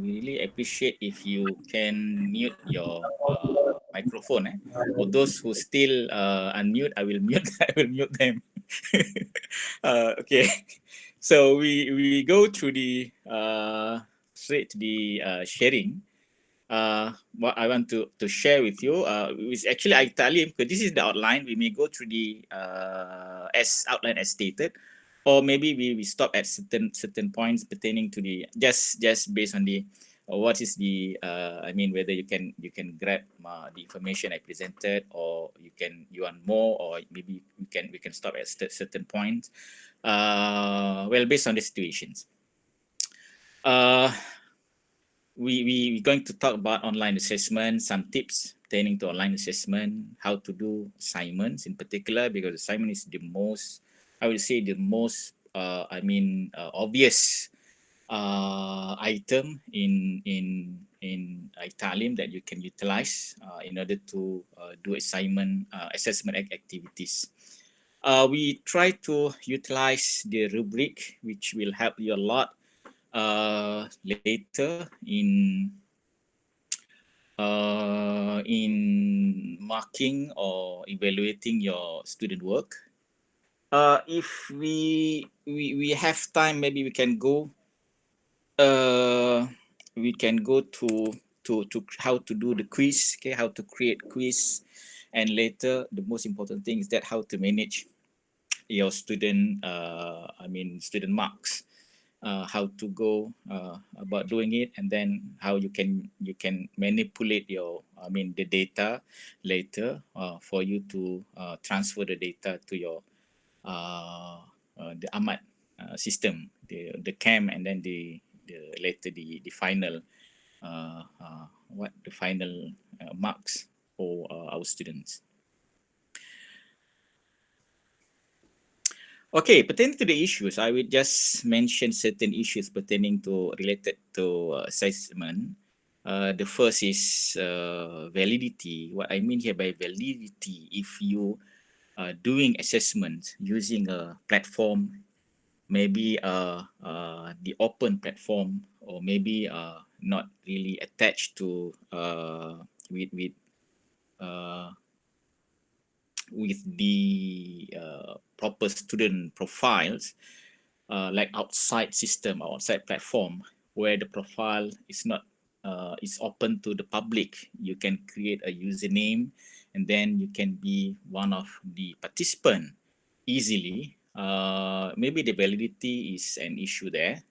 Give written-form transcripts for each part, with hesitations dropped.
we really appreciate if you can mute your microphone. For those who still unmute, I will mute. I will mute them. Okay, so we go through the straight to the sharing. What I want to share with you is actually iTa'leem, because this is the outline. We may go through the as outline as stated, or maybe we stop at certain points pertaining to the just based on the what is the I mean, whether you can grab the information I presented, or you want more, or maybe we can stop at certain points. Well, based on the situations. We're going to talk about online assessment, some tips pertaining to online assessment, how to do assignments in particular, because assignment is the most, I would say, the most, obvious item in iTa'leem that you can utilize in order to do assignment assessment activities. We try to utilize the rubric, which will help you a lot later in marking or evaluating your student work. If we have time, maybe we can go to how to do the quiz, okay, how to create quiz, and later the most important thing is that how to manage your student student marks, how to go about doing it, and then how you can manipulate your the data later for you to transfer the data to your the AMAT system, the CAM, and then the later the final the final marks for our students. Okay, pertaining to the issues, I will just mention certain issues pertaining to related to assessment. The first is validity. What I mean here by validity, if you are doing assessment using a platform, maybe the open platform, or maybe not really attached to with the proper student profiles, like outside system or outside platform, where the profile is not is open to the public. You can create a username, and then you can be one of the participant easily. Maybe the validity is an issue there,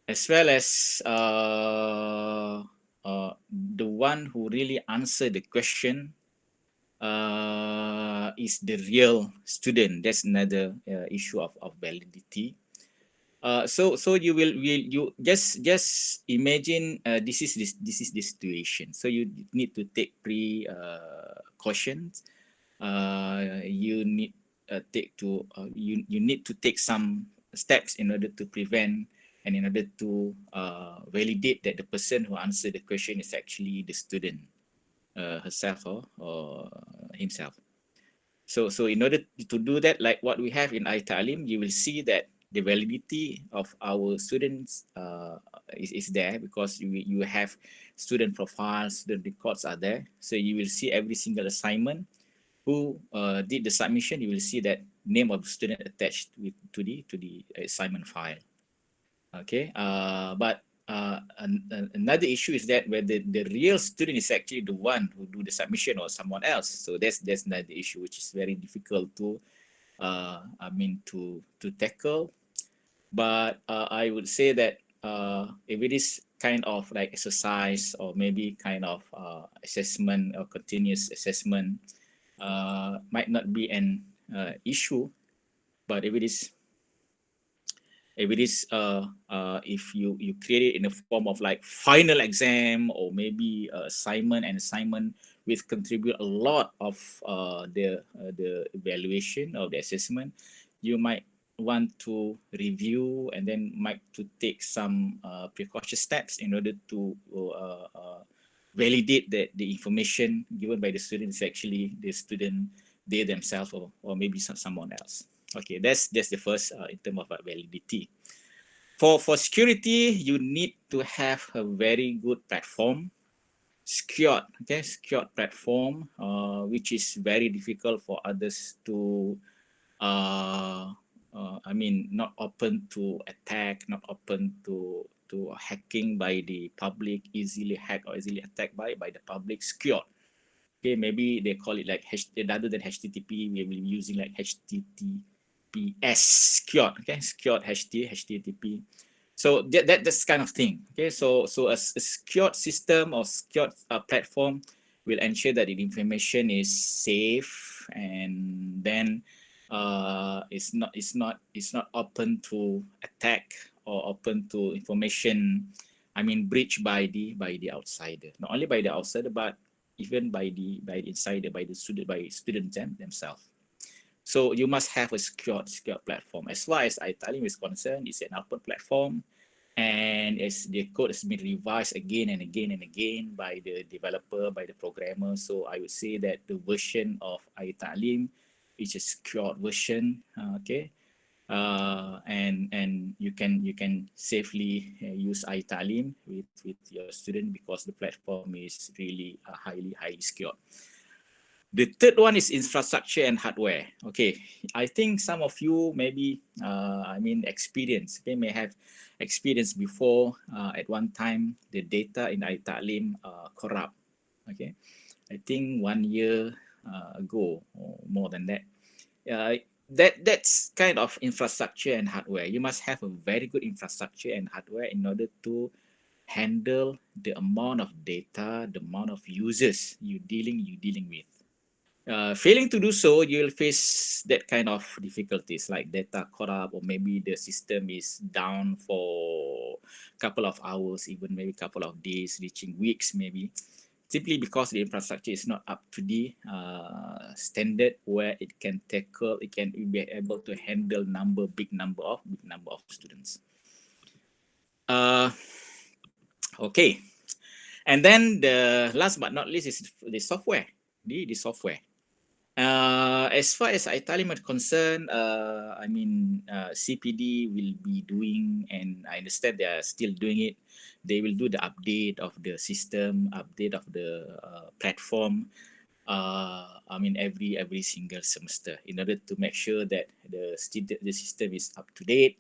as well as the one who really answer the question is the real student. That's another issue of validity. So you just imagine this is the situation. So you need to take precautions. You need you need to take some steps in order to prevent and in order to validate that the person who answered the question is actually the student herself or himself. So in order to do that, like what we have in iTa'leem, you will see that the validity of our students is there, because you have student profiles, student records are there. So you will see every single assignment who did the submission. You will see that name of the student attached to the assignment file. Okay, but another issue is that whether the real student is actually the one who do the submission or someone else. So that's another issue which is very difficult to to tackle. But I would say that if it is kind of like exercise, or maybe kind of assessment or continuous assessment, might not be an issue. But if it is if you create it in a form of like final exam, or maybe assignment which contribute a lot of the evaluation of the assessment, you might want to review, and then might to take some precaution steps in order to validate that the information given by the student is actually the student, they themselves, or maybe someone else. Okay, that's the first in terms of validity. For security, you need to have a very good platform, secured, okay, secured platform, which is very difficult for others to, I mean, not open to attack, not open to hacking by the public, easily hacked or easily attacked by the public, secured. Okay, maybe they call it like rather than HTTP, we will be using like HTTPS, secured, okay, secured HTTP. So that's kind of thing. Okay, so a secured system or secured platform will ensure that the information is safe, and then it's not open to attack or open to information. I mean, breached by the outsider. Not only by the outsider, but even by the insider, by the students themselves. So you must have a secured platform. As far as iTa'leem is concerned, it's an open platform, and as the code has been revised again and again and again by the developer, by the programmer. So I would say that the version of iTa'leem is a secured version. Okay, and you can safely use iTa'leem with your student, because the platform is really highly secured. The third one is infrastructure and hardware. Okay, I think some of you maybe, I mean, may have experienced before at one time the data in iTa'leem corrupt. Okay, I think 1 year ago or more than that. That's kind of infrastructure and hardware. You must have a very good infrastructure and hardware in order to handle the amount of data, the amount of users you're dealing with. Failing to do so, you'll face that kind of difficulties like data corrupt, or maybe the system is down for a couple of hours, even maybe a couple of days, reaching weeks maybe, simply because the infrastructure is not up to the standard where it can be able to handle big number of students. Okay, and then the last but not least is the software. The software. As far as iTa'leem is concerned, I mean, CPD will be doing, and I understand they are still doing it. They will do the update of the system, update of the platform. I mean, every single semester, in order to make sure that the system is up to date,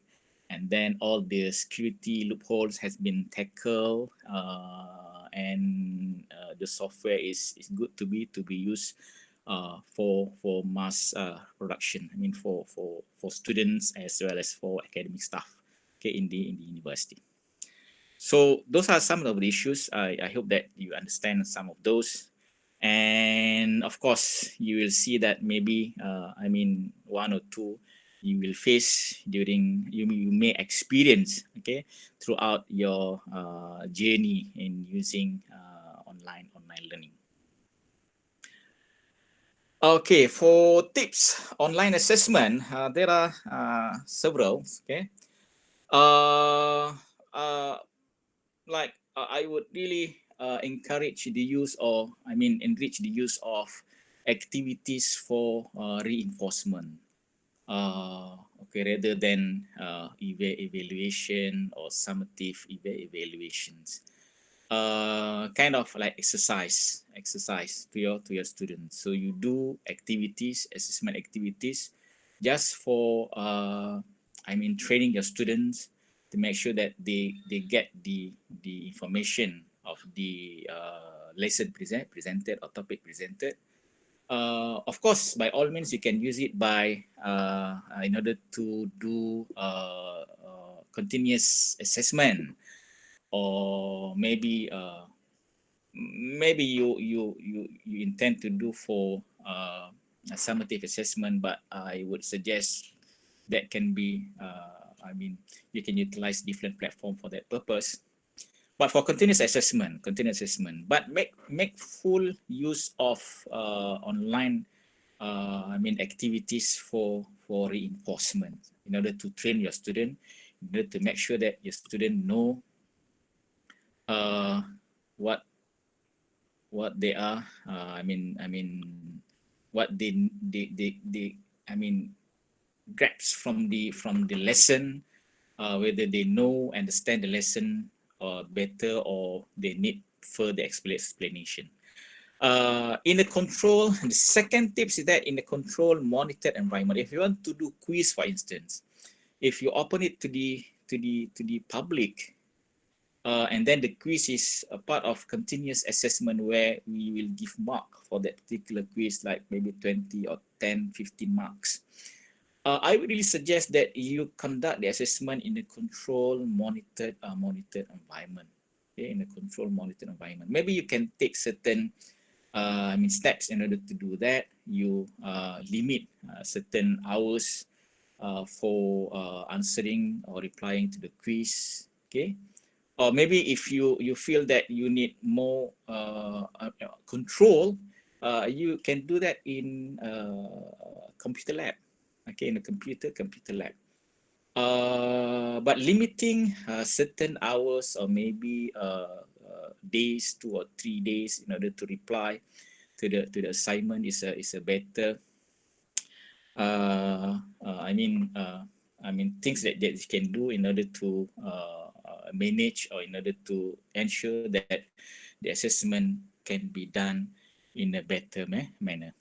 and then all the security loopholes has been tackled, and the software is good to be used for mass production. I mean, for students as well as for academic staff, okay, in the university. So those are some of the issues. I hope that you understand some of those. And of course, you will see that maybe, I mean, one or two you will face during, you may experience, okay, throughout your journey in using online learning. Okay, for tips, online assessment, there are several, okay. I would really encourage the use, or I mean, enrich the use of activities for reinforcement. Okay, rather than evaluation or summative evaluations. Kind of like exercise to your students. So you do assessment activities, just for I mean, training your students to make sure that they get the information of the lesson presented or topic presented. Of course, by all means, you can use it by in order to do continuous assessment, or maybe you intend to do for a summative assessment, but I would suggest that can be I mean, you can utilize different platform for that purpose. But for continuous assessment, but make full use of online I mean, activities for reinforcement, in order to train your student, in order to make sure that your student know what they are. I mean, what they I mean, grasp from the lesson, whether they understand the lesson better, or they need further explanation. In the control, the second tips is that in the control monitored environment, if you want to do quiz, for instance, if you open it to the public, and then the quiz is a part of continuous assessment where we will give mark for that particular quiz, like maybe 20 or 10, 15 marks. I would really suggest that you conduct the assessment in the control monitored environment. Okay, in the control monitored environment. Maybe you can take certain steps in order to do that. You limit certain hours for answering or replying to the quiz. Okay, or maybe if you feel that you need more control, you can do that in computer lab. Okay, in a computer lab. But limiting certain hours, or maybe days, 2 or 3 days, in order to reply to the assignment is a better things that you can do in order to manage, or in order to ensure that the assessment can be done in a better manner.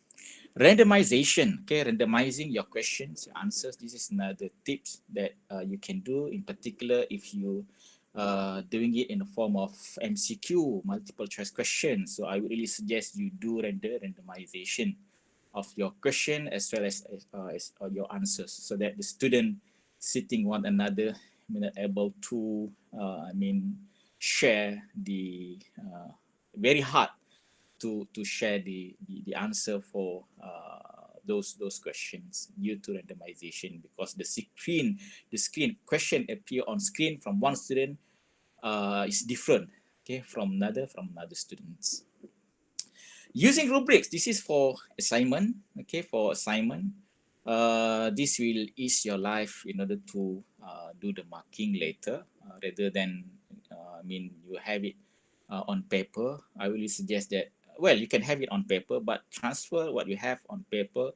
Randomization, okay, randomizing your questions, your answers. This is another tips that you can do, in particular if you doing it in the form of MCQ, multiple choice questions. So I would really suggest you do randomization of your question as well as your answers, so that the student sitting one another able to share the very hard to share the answer for those questions due to randomization, because the screen question appear on screen from one student is different, okay, from another students. Using rubrics, this is for assignment, okay, for assignment. This will ease your life in order to do the marking later, rather than you have it on paper. I really suggest that, well, you can have it on paper, but transfer what you have on paper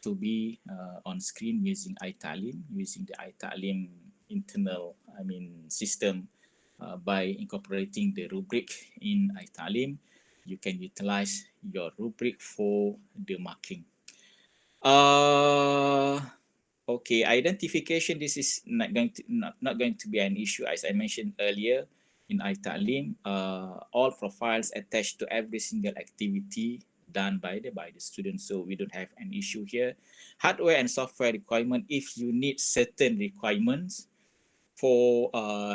to be on screen using iTa'leem, using the iTa'leem internal system. By incorporating the rubric in iTa'leem, you can utilize your rubric for the marking. Okay, identification. This is not going to be an issue, as I mentioned earlier. In iTa'leem, all profiles attached to every single activity done by the student, so we don't have an issue here. Hardware and software requirement. If you need certain requirements for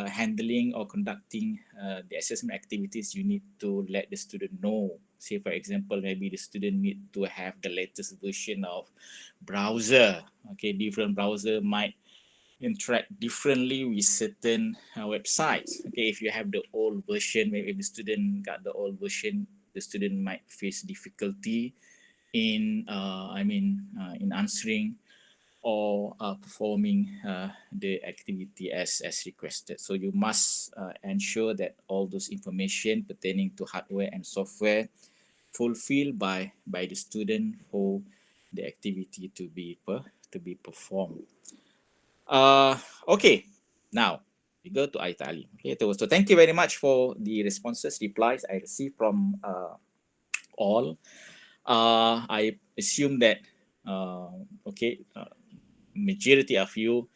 handling or conducting the assessment activities, you need to let the student know. Say, for example, maybe the student need to have the latest version of browser. Okay, different browser might interact differently with certain websites. Okay, if you have the old version, maybe if the student got the old version, the student might face difficulty in in answering or performing the activity as requested. So you must ensure that all those information pertaining to hardware and software fulfilled by the student for the activity to be performed. Okay, now we go to iTa'leem. Okay, so thank you very much for the responses, replies I received from all. I assume that majority of you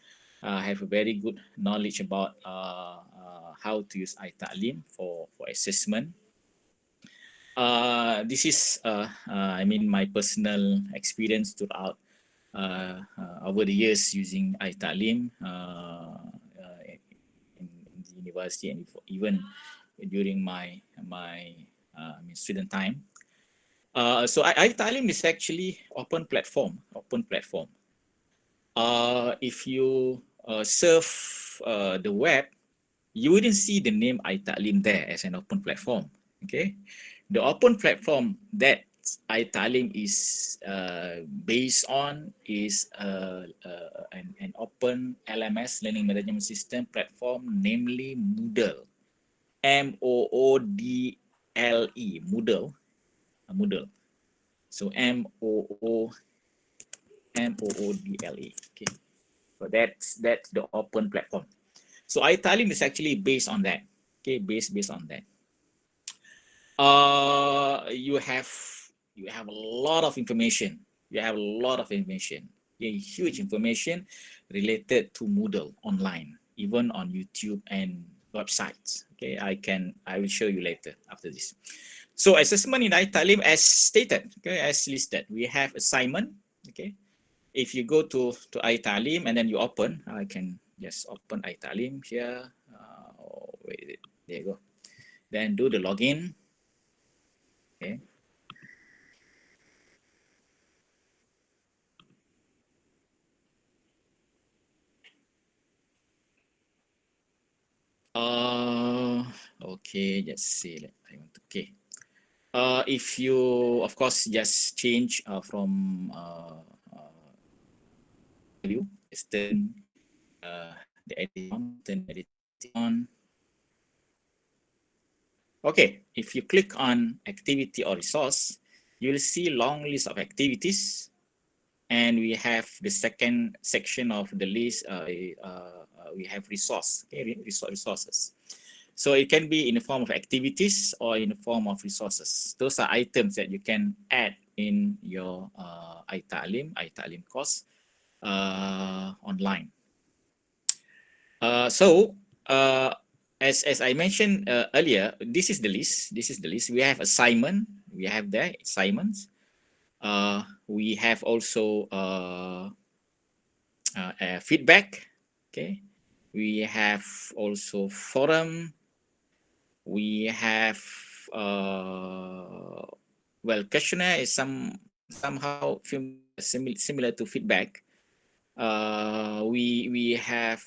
have a very good knowledge about how to use iTa'leem for assessment. This is my personal experience throughout over the years using iTa'leem in the university, and even during my student time. So iTa'leem is actually open platform. If you surf the web, you wouldn't see the name iTa'leem there as an open platform. Okay, the open platform that iTa'leem is based on is an open LMS, learning management system platform, namely Moodle, MOODLE, Moodle. So MOODLE. Okay, so that's the open platform. So iTa'leem is actually based on that. Okay, based on that. You have a lot of information. You have a lot of information. Huge information related to Moodle online, even on YouTube and websites. Okay, I will show you later after this. So assessment in iTa'leem as stated, okay, as listed, we have assignment. Okay, if you go to iTa'leem and then you open, I can just open iTa'leem here. Wait, there you go. Then do the login. Okay. Uh, okay, let's see. I want to, okay. If you, of course, just change from view, just turn the edit on, turn edit on. Okay, if you click on activity or resource, you'll see long list of activities, and we have the second section of the list. We have resource, okay, resources. So it can be in the form of activities or in the form of resources. Those are items that you can add in your iTa'leem course online. So as I mentioned earlier, this is the list. This is the list. We have assignment. We have there assignments. We have also feedback. Okay. We have also forum. We have well, questionnaire is somehow similar to feedback. We have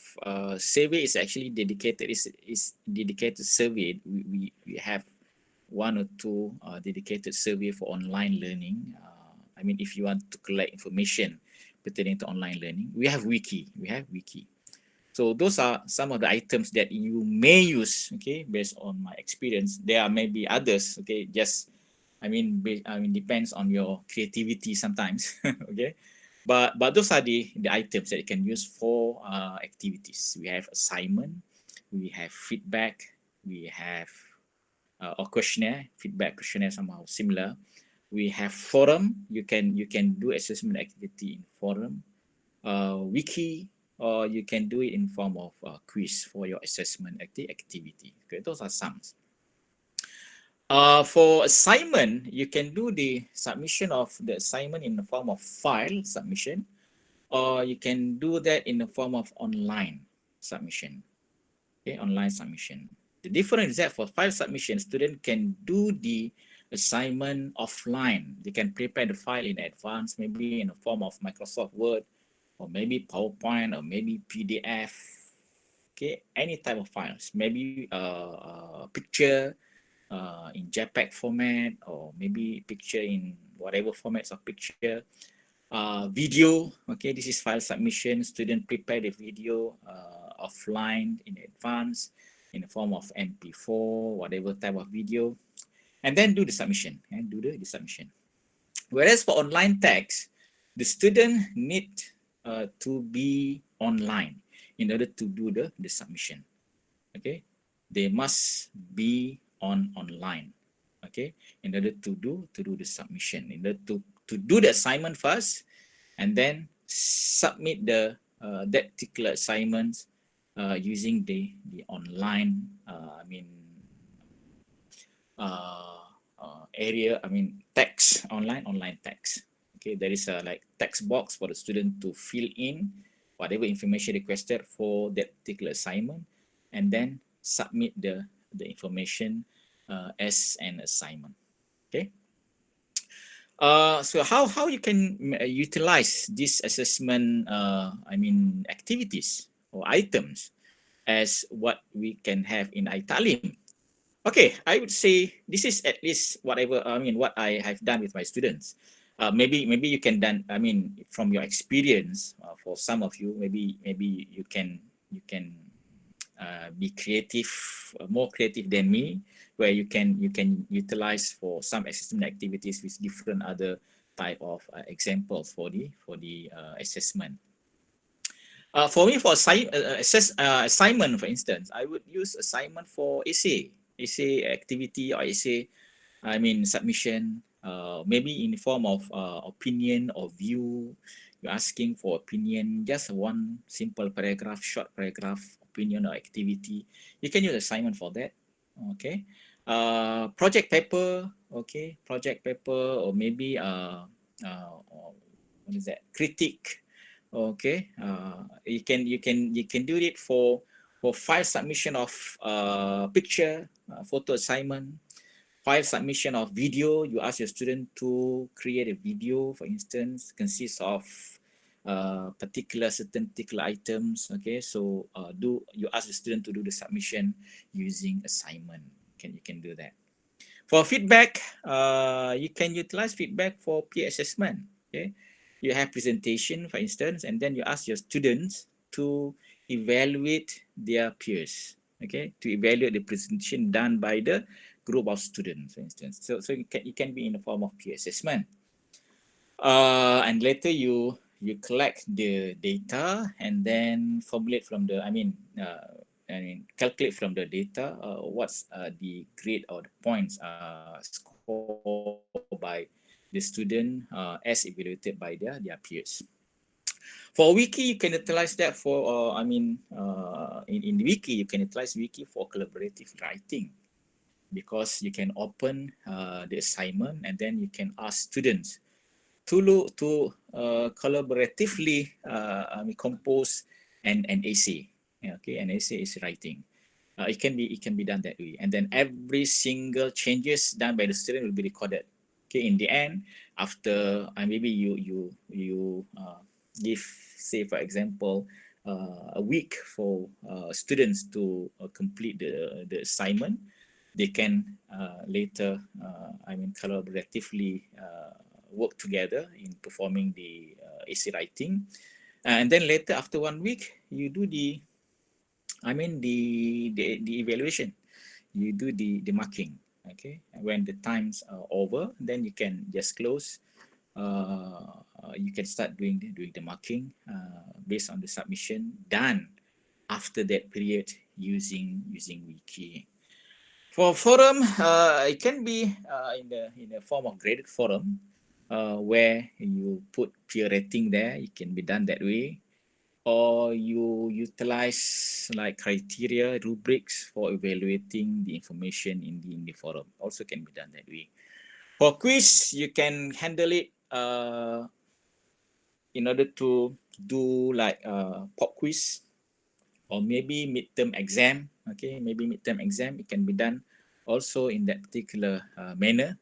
survey is actually dedicated is dedicated survey. We have one or two dedicated survey for online learning. I mean, if you want to collect information pertaining to online learning, we have wiki. So those are some of the items that you may use, okay, based on my experience. There are maybe others, okay, just, I mean, depends on your creativity sometimes, okay. But those are the items that you can use for activities. We have assignment, we have feedback, we have or questionnaire, feedback questionnaire somehow similar. We have forum, you can do assessment activity in forum, wiki, or you can do it in form of quiz for your assessment activity. Okay, those are some. For assignment, you can do the submission of the assignment in the form of file submission, or you can do that in the form of online submission. Okay, online submission. The difference is that for file submission, student can do the assignment offline. They can prepare the file in advance, maybe in the form of Microsoft Word, or maybe PowerPoint, or maybe PDF. Okay, any type of files, maybe picture in JPEG format, or maybe picture in whatever formats of picture. Video, okay, this is file submission. Student prepare the video offline in advance in the form of MP4, whatever type of video, and then do the submission and do the submission. Whereas for online text, the student need to be online in order to do the submission. Okay, they must be online. Okay, in order to do the submission, in order to do the assignment first, and then submit the that particular assignments using the online area, I mean text, online text. Okay, there is a like text box for the student to fill in whatever information requested for that particular assignment, and then submit the information as an assignment. Okay. So how you can utilize this assessment, activities or items as what we can have in iTa'leem. Okay, I would say this is at least what I have done with my students. Maybe you can done. I mean, from your experience, for some of you, maybe you can be creative, more creative than me, where you can utilize for some assessment activities with different other type of examples for the assessment. For me, for assignment, for instance, I would use assignment for essay activity or essay, I mean, submission, maybe in the form of opinion or view. You're asking for opinion, just one simple paragraph, short paragraph, opinion or activity. You can use assignment for that. Okay. Project paper, okay, project paper, or maybe what is that? Critique. Okay. You can do it for file submission of picture, photo assignment, file submission of video. You ask your student to create a video, for instance, consists of particular items. Okay, so do you ask the student to do the submission using assignment? You can do that. For feedback, you can utilize feedback for peer assessment. Okay, you have presentation, for instance, and then you ask your students to evaluate their peers. Okay, to evaluate the presentation done by the group of students, for instance. So it can be in the form of peer assessment. And later you collect the data and then formulate from the, calculate from the data what's the grade or the points scored by the student as evaluated by their peers. For wiki, you can utilize that for, in the wiki, you can utilize wiki for collaborative writing, because you can open the assignment and then you can ask students to look to collaboratively compose an essay. Yeah, okay, an essay is writing. It can be done that way, and then every single changes done by the student will be recorded. Okay, in the end, after maybe you give, say for example, a week for students to complete the assignment. They can later collaboratively work together in performing the essay writing, and then later after 1 week you do the evaluation. You do the marking. Okay, and when the times are over, then you can just close. You can start doing the marking based on the submission done after that period using wiki. For forum, it can be in the form of graded forum, where you put peer rating there. It can be done that way, or you utilize like criteria rubrics for evaluating the information in the forum. Also can be done that way. For quiz, you can handle it in order to do like pop quiz, or maybe midterm exam. Okay, maybe midterm exam, it can be done also in that particular manner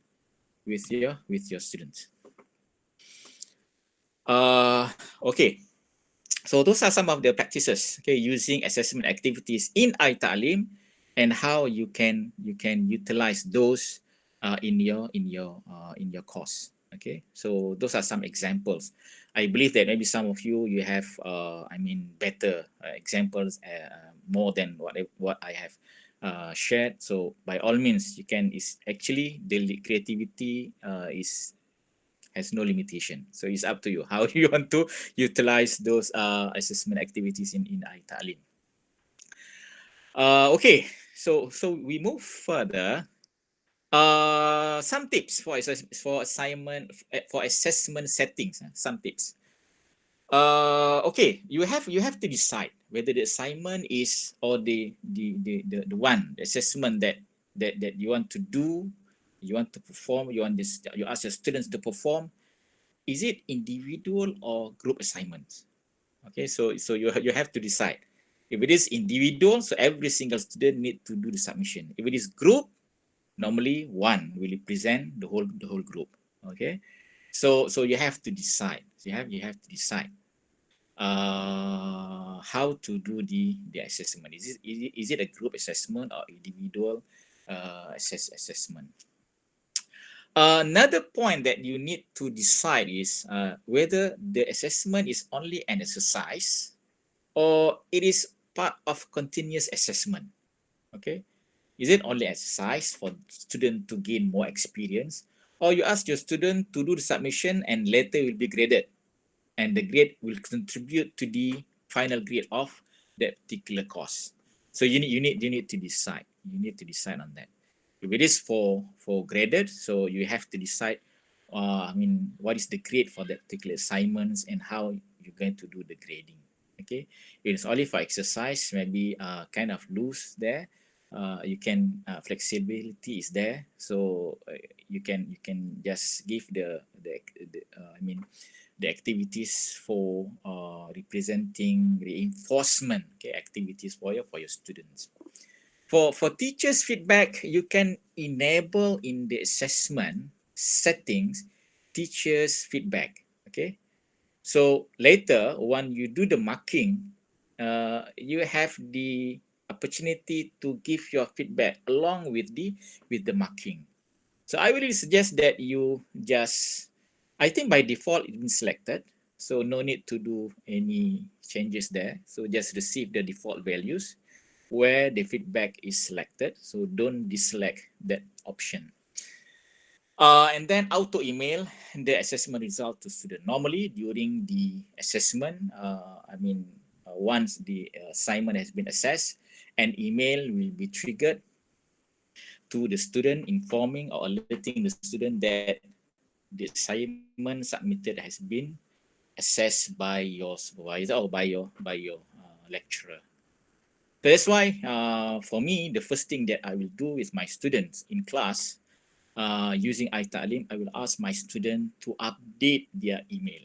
with your students. Okay, so those are some of the practices, okay, using assessment activities in iTa'leem, and how you can utilize those in your course. Okay, so those are some examples. I believe that maybe some of you have better examples, more than what I have shared. So by all means, you can, is actually the creativity is has no limitation. So it's up to you how you want to utilize those assessment activities in iTa'leem. Okay, so we move further. Some tips for assignment, for assessment settings. Some tips. Okay, you have to decide whether the assignment is, or the assessment that you want to do, you want to perform, you ask your students to perform. Is it individual or group assignments? Okay, so you have to decide. If it is individual, so every single student need to do the submission. If it is group, normally one will present the whole group. Okay, so you have to decide. So you have to decide how to do the assessment. Is it a group assessment or individual assessment? Another point that you need to decide is whether the assessment is only an exercise, or it is part of continuous assessment. Okay, is it only exercise for student to gain more experience, or you ask your student to do the submission and later will be graded, and the grade will contribute to the final grade of that particular course. So you need to decide. You need to decide on that. If it is for graded, so you have to decide. I mean, what is the grade for that particular assignments and how you're going to do the grading. Okay, if it's only for exercise, maybe kind of loose there. You can flexibility is there, so you can just give the I mean the activities for representing reinforcement, okay, activities for your students. For teachers feedback, you can enable in the assessment settings teachers feedback. Okay, so later when you do the marking, you have the opportunity to give your feedback along with the marking. So I really suggest that you just, I think by default it's been selected, so no need to do any changes there. So just receive the default values where the feedback is selected. So don't deselect that option. And then auto email the assessment result to student. Normally during the assessment, once the assignment has been assessed, an email will be triggered to the student informing or alerting the student that the assignment submitted has been assessed by your supervisor or by your lecturer. That's why for me, the first thing that I will do with my students in class using iTa'leem, I will ask my student to update their email.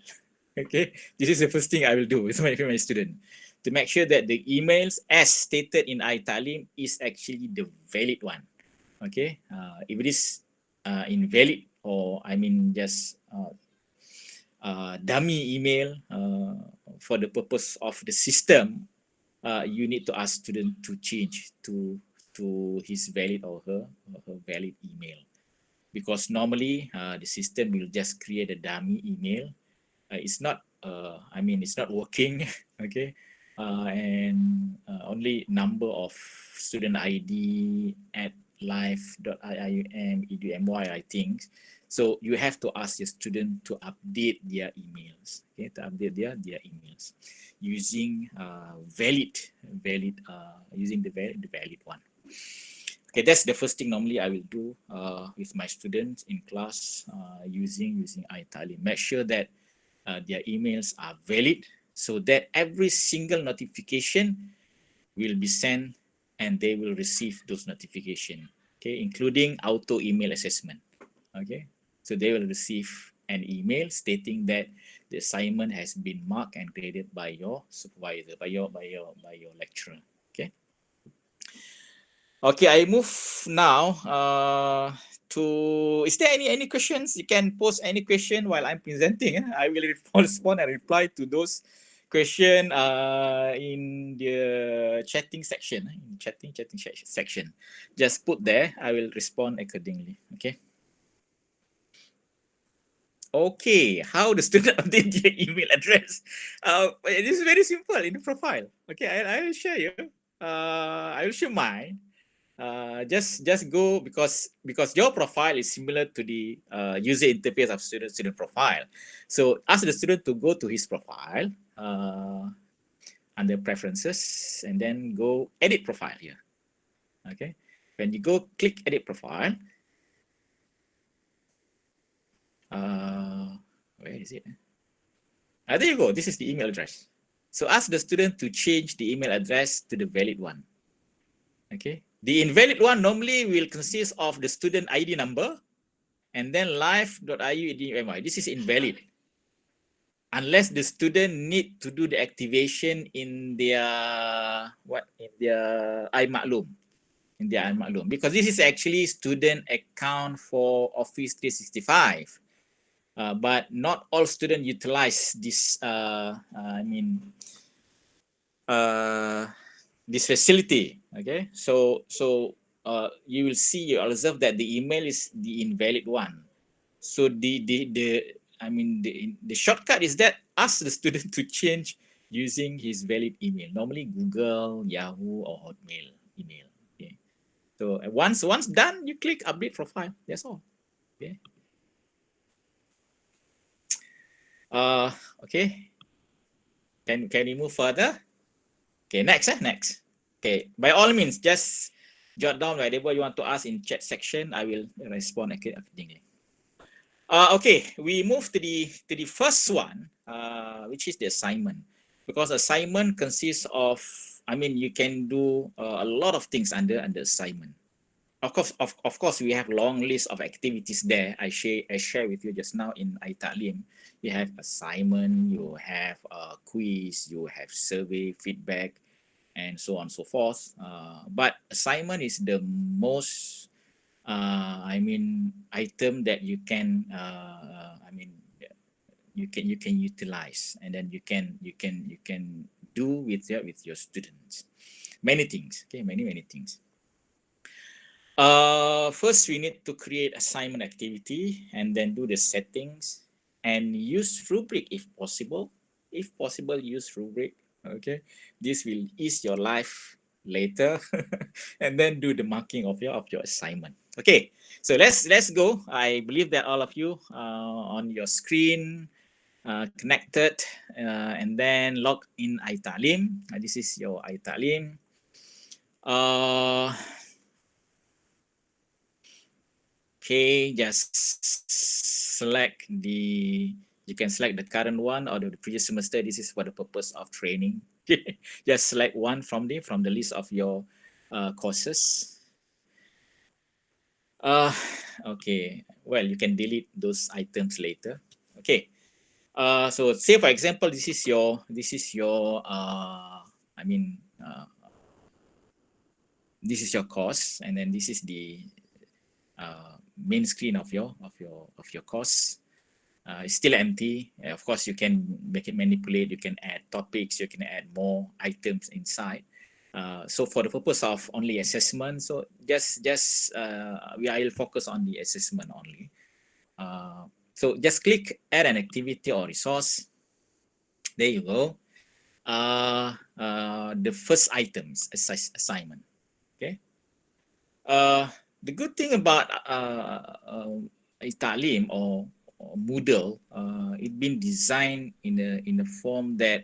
Okay, this is the first thing I will do with my student to make sure that the emails as stated in iTa'leem is actually the valid one. Okay, if it is invalid or just dummy email for the purpose of the system, you need to ask student to change to his valid or her valid email, because normally the system will just create a dummy email. It's not it's not working. Okay, and only number of student ID at live.iium edumy, I think. So you have to ask your student to update their emails, okay, to update their emails using using the valid one. Okay, that's the first thing normally I will do with my students in class using iTa'leem. Make sure that their emails are valid so that every single notification will be sent and they will receive those notifications, okay, including auto email assessment. Okay, so they will receive an email stating that the assignment has been marked and graded by your supervisor, by your lecturer. Okay. Okay, I move now to, is there any questions? You can post any question while I'm presenting. I will respond and reply to those question in the chatting section, chatting section. Just put there, I will respond accordingly. Okay. Okay, how the student update their email address? It is very simple in the profile. Okay, I will share you. I will share mine. Just go, because your profile is similar to the user interface of student profile. So ask the student to go to his profile under preferences and then go edit profile here. Okay, when you go click edit profile, where is it? There you go. This is the email address. So ask the student to change the email address to the valid one. Okay, the invalid one normally will consist of the student ID number and then live.iu.edumy. This is invalid unless the student need to do the activation in their iMaklum, because this is actually student account for Office 365. But not all students utilize this this facility. Okay, so you will see, you observe that the email is the invalid one. So the shortcut is that ask the student to change using his valid email, normally Google, Yahoo, or Hotmail email. Okay, so once done, you click update profile. That's all. Okay. Okay. Can we move further? Okay, next, next. Okay, by all means, just jot down whatever you want to ask in chat section. I will respond accordingly. Okay, we move to the first one, which is the assignment. Because assignment consists of, I mean, you can do a lot of things under assignment. Of course, we have long list of activities there. I share with you just now in iTa'leem. You have assignment, you have a quiz, you have survey, feedback, and so on and so forth. But assignment is the most, I mean, item that you can, I mean, you can utilize, and then you can do with your students. Many things, okay, many things. First, we need to create assignment activity and then do the settings and use rubric if possible. If possible, use rubric. Okay, this will ease your life later, and then do the marking of your assignment. Okay, so let's go. I believe that all of you on your screen connected, and then log in iTa'leem. This is your iTa'leem. Okay, just select you can select the current one or the previous semester. This is for the purpose of training. Just select one from the list of your courses. Okay, well, you can delete those items later. Okay, so say for example, this is your I mean, this is your course, and then this is the main screen of your course. It's still empty. Of course, you can make it manipulate. You can add topics. You can add more items inside. So for the purpose of only assessment, so just we will focus on the assessment only. So just click add an activity or resource. There you go. The first items assignment. Okay. The good thing about iTa'leem or Moodle, it's been designed in a form that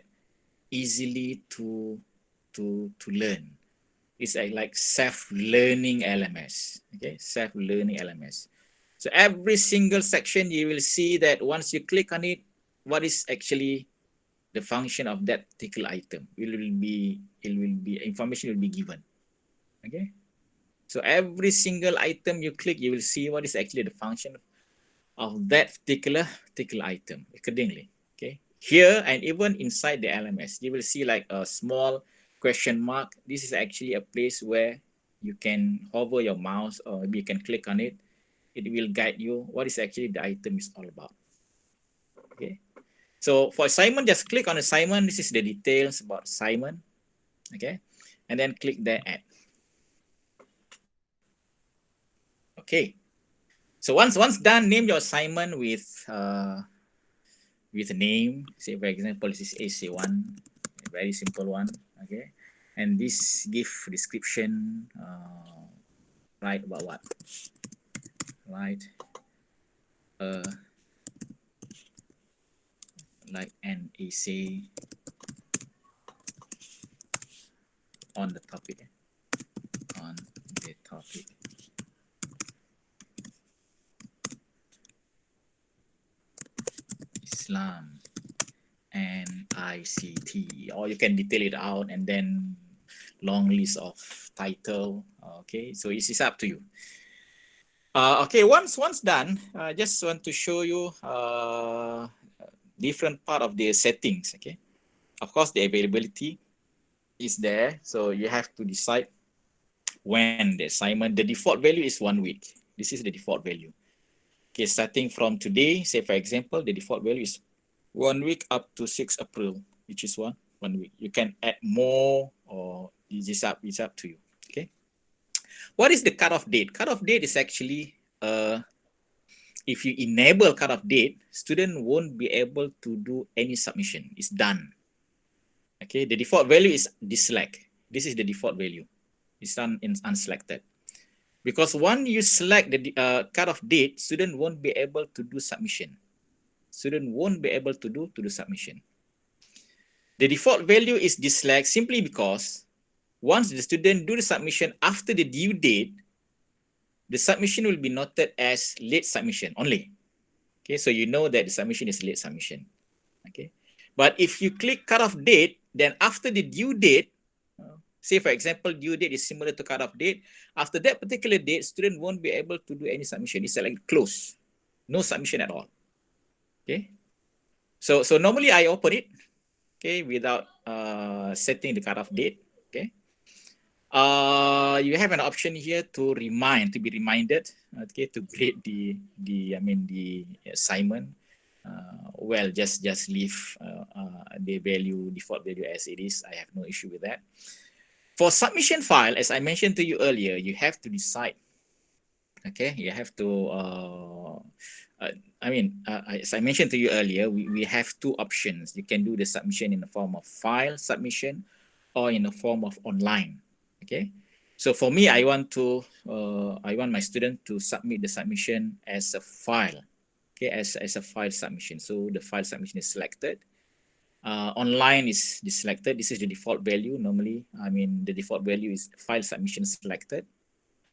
easily to learn. It's like self-learning LMS. Okay, self-learning LMS. So every single section you will see that once you click on it, what is actually the function of that particular item? It will be information will be given. Okay. So every single item you click, you will see what is actually the function of that particular item accordingly. Okay. Here and even inside the LMS, you will see like a small question mark. This is actually a place where you can hover your mouse or maybe you can click on it. It will guide you what is actually the item is all about. Okay. So for assignment, just click on assignment. This is the details about assignment. Okay. And then click there add. Okay. So once done, name your assignment with a name. Say for example, this is AC1, a very simple one. Okay, and this give description. Write about what? Write like an essay on the topic. On the topic. Islam and ICT, or you can detail it out and then long list of title. Okay, so it is up to you. Okay, once done, I just want to show you different part of the settings. Okay, of course the availability is there, so you have to decide when the assignment. The default value is 1 week. This is the default value. Okay, starting from today, say for example, the default value is 1 week up to 6 April, which is 1 week. You can add more, or it's up to you. Okay. What is the cutoff date? Cutoff date is actually if you enable cutoff date, student won't be able to do any submission. It's done. Okay. The default value is deselect. This is the default value. It's unselected. Because once you select the cutoff date, student won't be able to do submission. Student won't be able to do submission. The default value is dislike simply because once the student do the submission after the due date, the submission will be noted as late submission only. Okay, so you know that the submission is late submission. Okay, but if you click cutoff date, then after the due date, say for example, due date is similar to cutoff date, after that particular date, student won't be able to do any submission. It's like close, no submission at all. Okay, so normally I open it, okay, without setting the cutoff date. Okay, you have an option here to be reminded, okay, to grade the assignment. Well, just leave the default value as it is. I have no issue with that. For submission file, as I mentioned to you earlier, you have to decide. Okay, you have to. As I mentioned to you earlier, we have two options. You can do the submission in the form of file submission, or in the form of online. Okay, so for me, I want my student to submit the submission as a file. Okay, as a file submission. So the file submission is selected. Online is selected. This is the default value. Normally, the default value is file submission selected.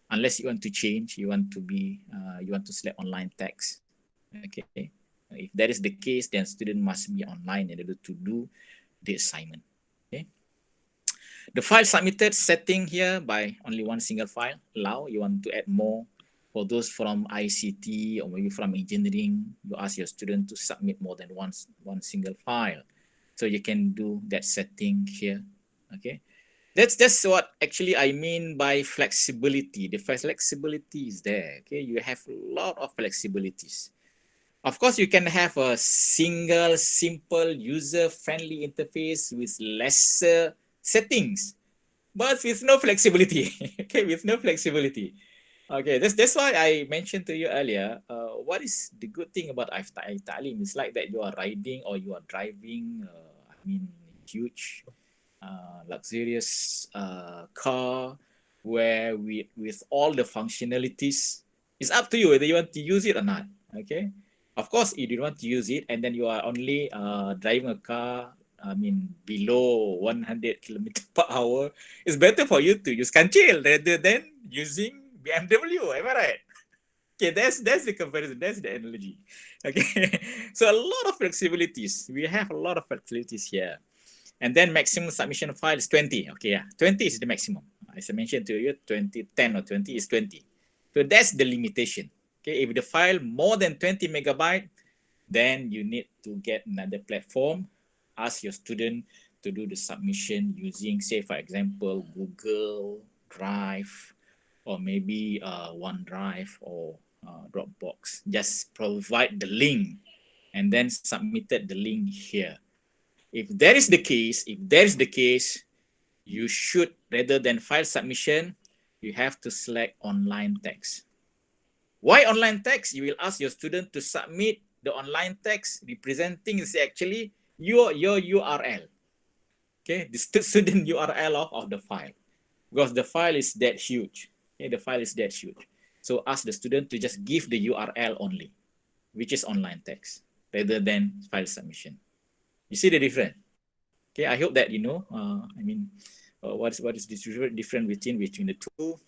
Unless you want to change, you want to select online text. Okay, if that is the case, then student must be online in order to do the assignment. Okay, the file submitted setting here by only one single file. Allow, you want to add more. For those from ICT or maybe from engineering, you ask your student to submit more than one single file. So you can do that setting here. Okay, that's what actually I mean by flexibility. The flexibility is there. Okay, you have a lot of flexibilities. Of course, you can have a single, simple, user-friendly interface with lesser settings, but with no flexibility. Okay, with no flexibility. Okay, that's why I mentioned to you earlier. What is the good thing about iTa'leem? It's like that you are riding or you are driving. Huge, luxurious car where with all the functionalities. It's up to you whether you want to use it or not. Okay. Of course, if you want to use it and then you are only driving a car, below 100 kilometers per hour, it's better for you to use Kancil rather than using BMW. Am I right? Okay, that's the comparison. That's the analogy. Okay, so a lot of flexibilities. We have a lot of flexibilities here, and then maximum submission file is 20. Okay, yeah, 20 is the maximum. As I mentioned to you, 10 or 20 is 20. So that's the limitation. Okay, if the file more than 20 megabyte, then you need to get another platform. Ask your student to do the submission using, say, for example, Google Drive, or maybe OneDrive or Dropbox. Just provide the link and then submitted the link here. If that is the case, you should, rather than file submission, you have to select online text. Why online text? You will ask your student to submit the online text representing is actually your URL. Okay, the student URL of the file, because the file is that huge. Okay, the file is that huge. So ask the student to just give the URL only, which is online text, rather than file submission. You see the difference? Okay, I hope that you know. What is the difference between the two?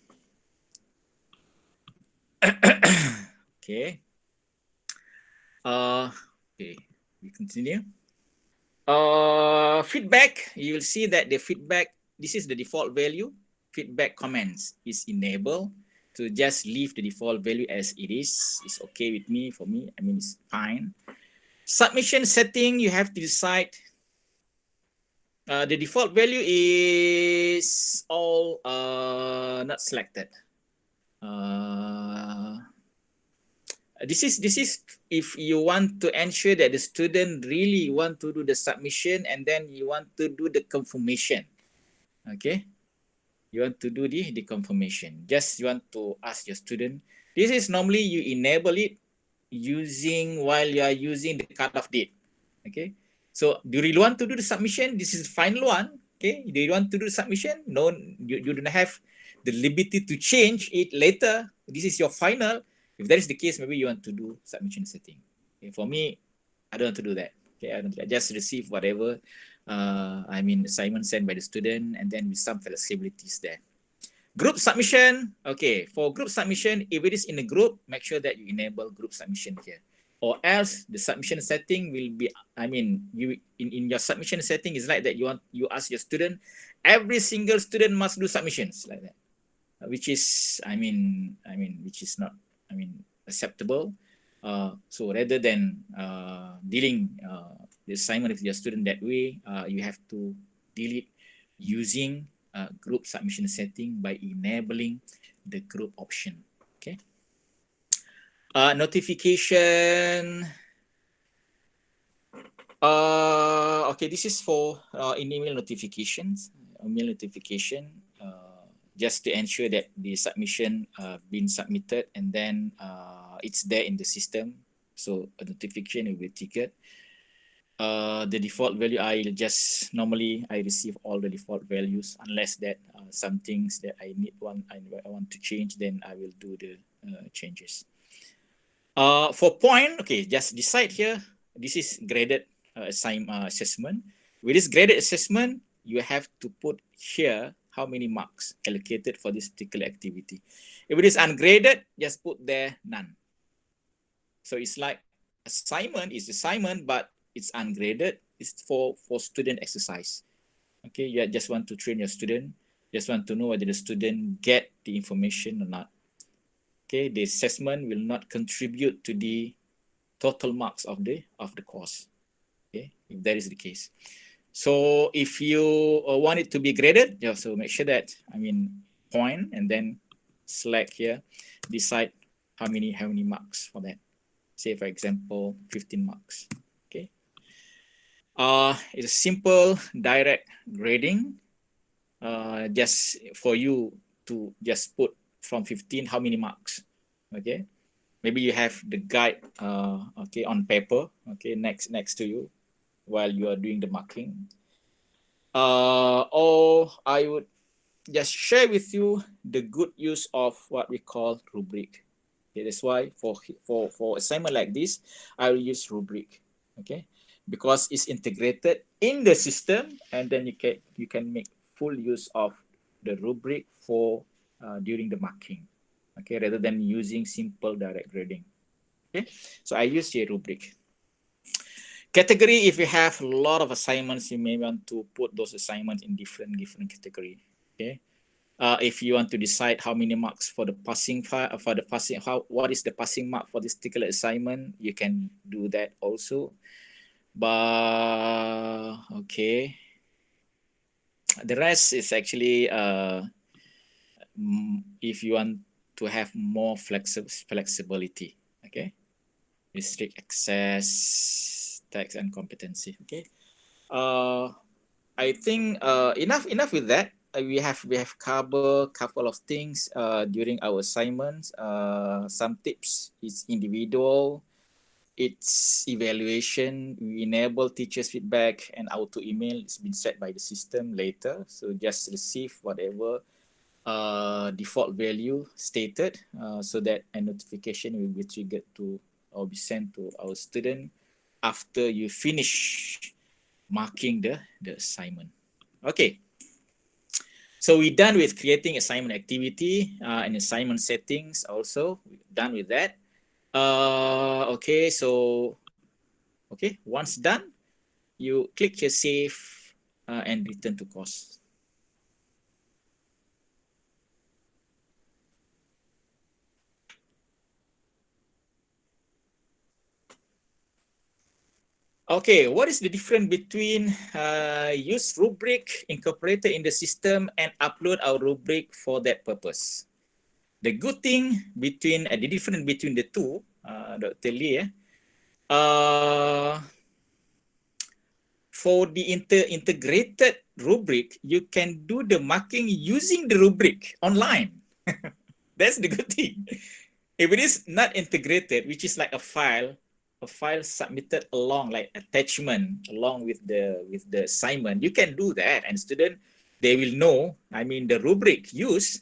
Okay. Okay, we continue. Feedback, you will see that the feedback, this is the default value. Feedback comments is enabled. To just leave the default value as it is. It's okay with me, for me, it's fine. Submission setting, you have to decide. The default value is all not selected. This is if you want to ensure that the student really want to do the submission and then you want to do the confirmation. Okay, you want to do the confirmation. Just you want to ask your student. This is normally you enable it using while you are using the cutoff date. Okay, so do you really want to do the submission? This is the final one. Okay, do you want to do the submission? No, you don't have the liberty to change it later. This is your final. If that is the case, maybe you want to do submission setting. Okay, for me, I don't want to do that. Okay, I just receive whatever assignment sent by the student, and then with some flexibilities there. Group submission. Okay, for group submission, if it is in a group, make sure that you enable group submission here. Or else the submission setting will be, you in your submission setting is like that you ask your student, every single student must do submissions like that, which is which is not acceptable. So rather than dealing the assignment with your student that way, you have to deal it using group submission setting by enabling the group option. Okay. Notification. Okay, this is for email notifications. Email notification, just to ensure that the submission been submitted, and then it's there in the system. So a notification will be triggered. The default value, normally I receive all the default values, unless that some things that I want to change, then I will do the changes. For point, okay, just decide here. This is graded assessment. With this graded assessment, you have to put here how many marks allocated for this particular activity. If it is ungraded, just put there none. So it's like assignment is assignment, but it's ungraded. It's for student exercise. Okay, you just want to train your student. Just want to know whether the student get the information or not. Okay, the assessment will not contribute to the total marks of the course. Okay, if that is the case. So if you want it to be graded, you also make sure that point and then select here, decide how many marks for that. Say for example 15 marks. Okay. It's a simple direct grading. Just for you to just put from 15 how many marks. Okay. Maybe you have the guide okay on paper, okay, next to you while you are doing the marking. Or I would just share with you the good use of what we call rubric. Okay, that's why for assignment like this, I will use rubric. Okay, because it's integrated in the system, and then you can make full use of the rubric for during the marking. Okay, rather than using simple direct grading. Okay, so I use a rubric. Category, if you have a lot of assignments, you may want to put those assignments in different category. Okay. If you want to decide how many marks for the passing what is the passing mark for this particular assignment, you can do that also. But okay, the rest is actually if you want to have more flexibility. Okay, restrict access, text, and competency. Okay, I think enough with that. We have covered a couple of things during our assignments. Some tips is individual, it's evaluation. We enable teachers feedback, and auto email is been set by the system later. So just receive whatever default value stated, so that a notification will be triggered to or be sent to our student after you finish marking the assignment. Okay. So we're done with creating assignment activity and assignment settings also. We're done with that. Okay, so once done, you click here save and return to course. Okay, what is the difference between use rubric incorporated in the system and upload our rubric for that purpose? The good thing between the difference between the two, Dr. Lee, for the integrated rubric, you can do the marking using the rubric online. That's the good thing. If it is not integrated, which is like a file submitted along, like attachment along with the assignment, you can do that, and student, they will know the rubric used.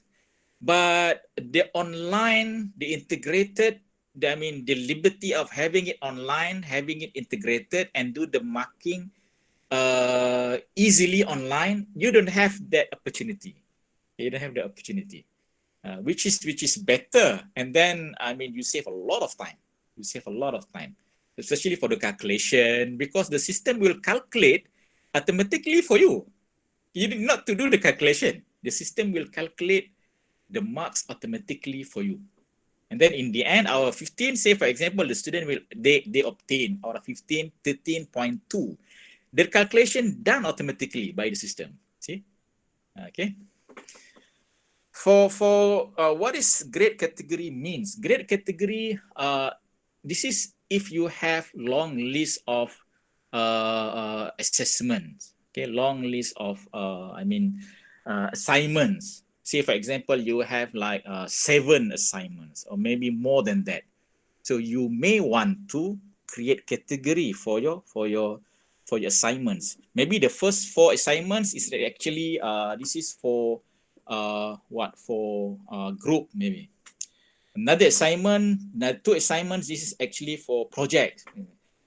But the online, the integrated, the liberty of having it online, having it integrated, and do the marking easily online. You don't have that opportunity. You don't have the opportunity, which is better. And then you save a lot of time. You save a lot of time, especially for the calculation, because the system will calculate automatically for you. You need not to do the calculation. The system will calculate the marks automatically for you. And then in the end, our 15, say for example, the student will they obtain out of 15, 13.2. The calculation done automatically by the system. See? Okay. For what is grade category means? Grade category, this is if you have long list of assessments. Okay, long list of assignments. Say for example, you have like 7 assignments or maybe more than that. So you may want to create category for your assignments. Maybe the first 4 assignments is actually this is for group maybe. Another assignment, 2 assignments, this is actually for project.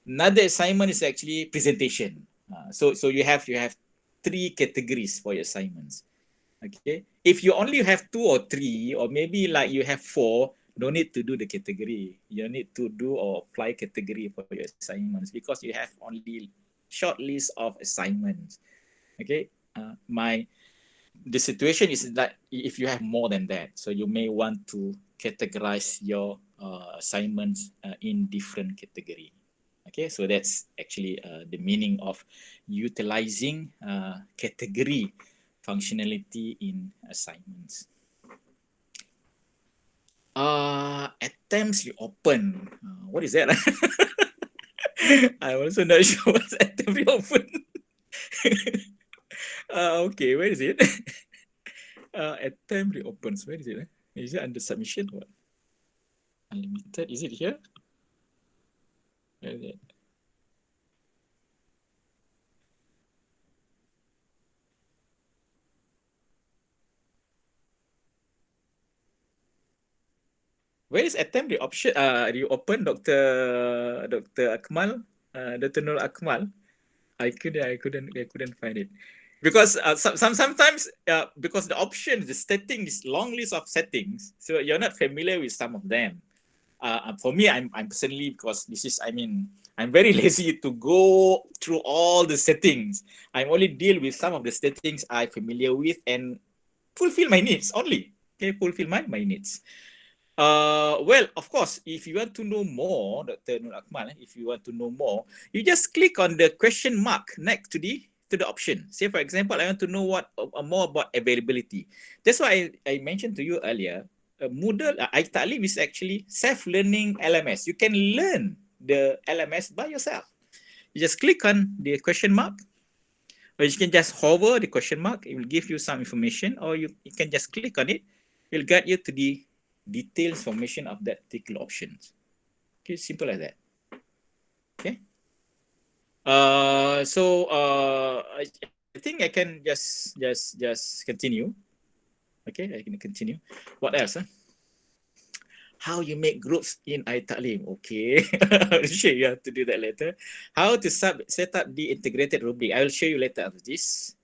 Another assignment is actually presentation. So you have 3 categories for your assignments. Okay, if you only have 2 or 3, or maybe like you have 4, no need to do the category. You need to do or apply category for your assignments because you have only short list of assignments. Okay, the situation is that if you have more than that, so you may want to categorize your assignments in different category. Okay, so that's actually the meaning of utilizing category functionality in assignments. Attempts reopen. What is that? I'm also not sure what's attempt reopen. Okay, where is it? Attempt reopens. Where is it? Is it under submission? What? Unlimited. Is it here? Where is it? Where is attempt reoption? Reopen, Dr. Akmal, Dr. Nur Akmal. I couldn't find it because sometimes because the options, the settings, long list of settings, so you're not familiar with some of them. For me, I'm personally, because this is, I'm very lazy to go through all the settings. I only deal with some of the settings I'm familiar with and fulfill my needs only. Okay, fulfill my needs. Well, of course, if you want to know more, Dr. Nur Akmal, if you want to know more, you just click on the question mark next to the option. Say, for example, I want to know what more about availability. That's why I mentioned to you earlier, Moodle, iTa'leem is actually self-learning LMS. You can learn the LMS by yourself. You just click on the question mark, or you can just hover the question mark. It will give you some information, or you can just click on it. It will guide you to the detailed information of that particular options. Okay, simple as that. Okay. I think I can just continue. Okay, I can continue. What else? How you make groups in iTa'leem. Okay, I'll show you how to do that later. How to set up the integrated rubric. I will show you later after this.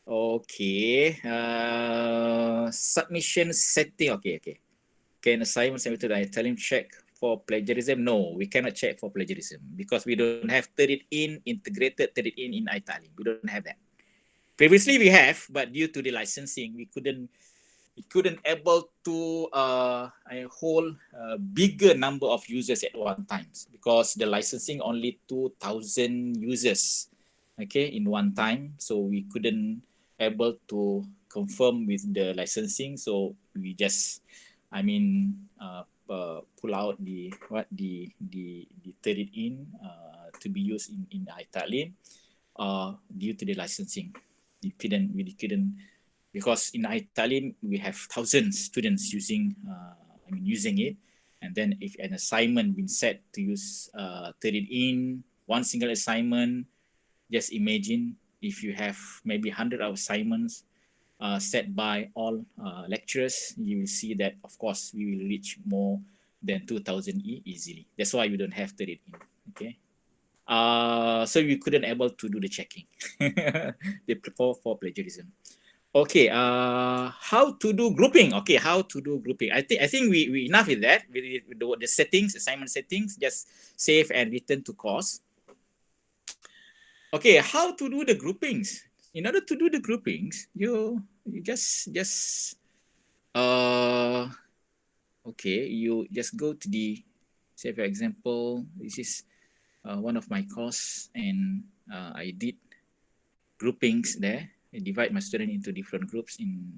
Okay, submission setting. Okay. Can assignment submitted to iTa'leem check for plagiarism? No, we cannot check for plagiarism because we don't have integrated in iTa'leem. We don't have that. Previously we have, but due to the licensing, we couldn't able to hold a bigger number of users at one time because the licensing only 2,000 users, okay, in one time. So we couldn't able to confirm with the licensing. So we just, pull out the turn-it-in to be used in iTa'leem due to the licensing. We couldn't because in iTa'leem we have thousands students using using it, and then if an assignment been set to use turn-it-in, one single assignment, just imagine if you have maybe 100 assignments set by all lecturers, you will see that of course we will reach more then 2000E easily. That's why we don't have to read in. Okay. So we couldn't able to do the checking for plagiarism. Okay, how to do grouping? Okay, how to do grouping? I think we enough with that. With the settings, assignment settings, just save and return to course. Okay, how to do the groupings? In order to do the groupings, you just okay, you just go to the, say for example, this is one of my course, and I did groupings there. I divide my student into different groups in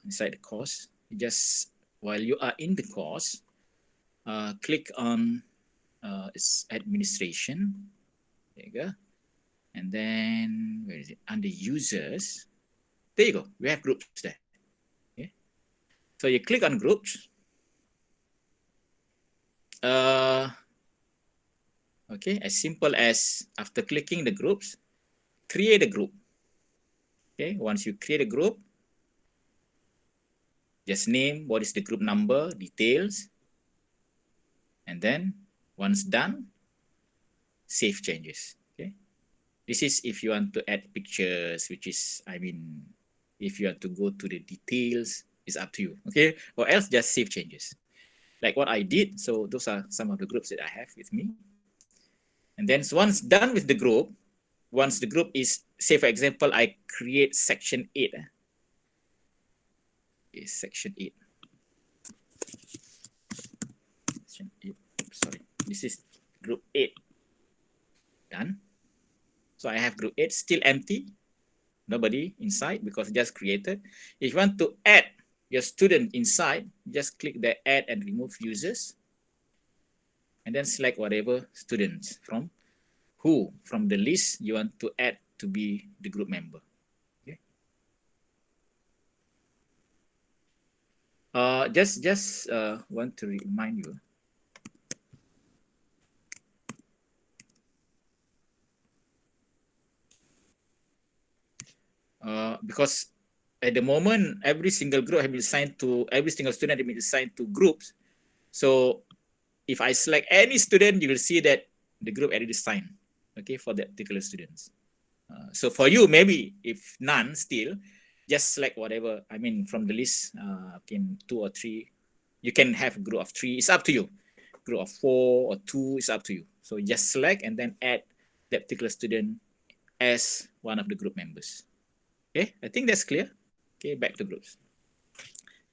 inside the course. Just while you are in the course, click on its administration. There you go. And then where is it? Under users, there you go. We have groups there. Okay. So you click on groups. Okay, as simple as after clicking the groups, create a group. Okay, once you create a group, just name what is the group number, details, and then once done, save changes. Okay, this is if you want to add pictures, which is, I mean, if you want to go to the details, it's up to you. Okay, or else just save changes, like what I did. So those are some of the groups that I have with me. And then once done with the group, once the group is, say for example, I create section 8. Okay, section 8. Section 8. Sorry, this is group 8. Done. So I have group 8 still empty. Nobody inside because just created. If you want to add your student inside, just click the add and remove users. And then select whatever students from the list you want to add to be the group member. Okay. Just want to remind you. Because at the moment, every single group has been assigned to, every single student has been assigned to groups. So if I select any student, you will see that the group already assigned, okay, for that particular students. So for you, maybe if none still, just select whatever, I mean, from the list, 2 or 3, you can have a group of 3, it's up to you. Group of 4 or 2, it's up to you. So just select and then add that particular student as one of the group members. Okay, I think that's clear. Okay, back to groups.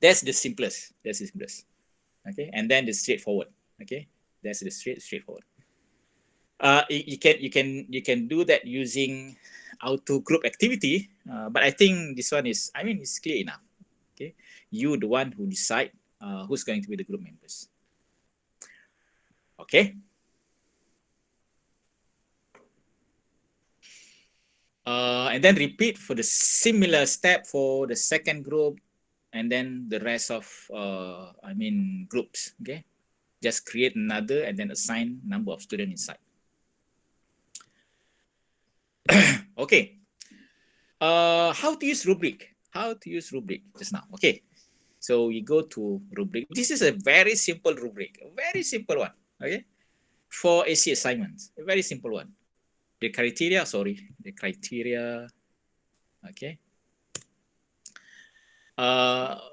That's the simplest. That's the simplest. Okay, and then the straightforward. Okay, that's the straightforward. You can do that using auto group activity, but I think this one is, I mean, it's clear enough. Okay, you the one who decide who's going to be the group members. Okay. And then repeat for the similar step for the second group, and then the rest of I mean groups. Okay, just create another and then assign number of students inside. Okay. How to use rubric? How to use rubric just now? Okay, so we go to rubric. This is a very simple rubric, a very simple one. Okay, for AC assignments, a very simple one. The criteria, okay.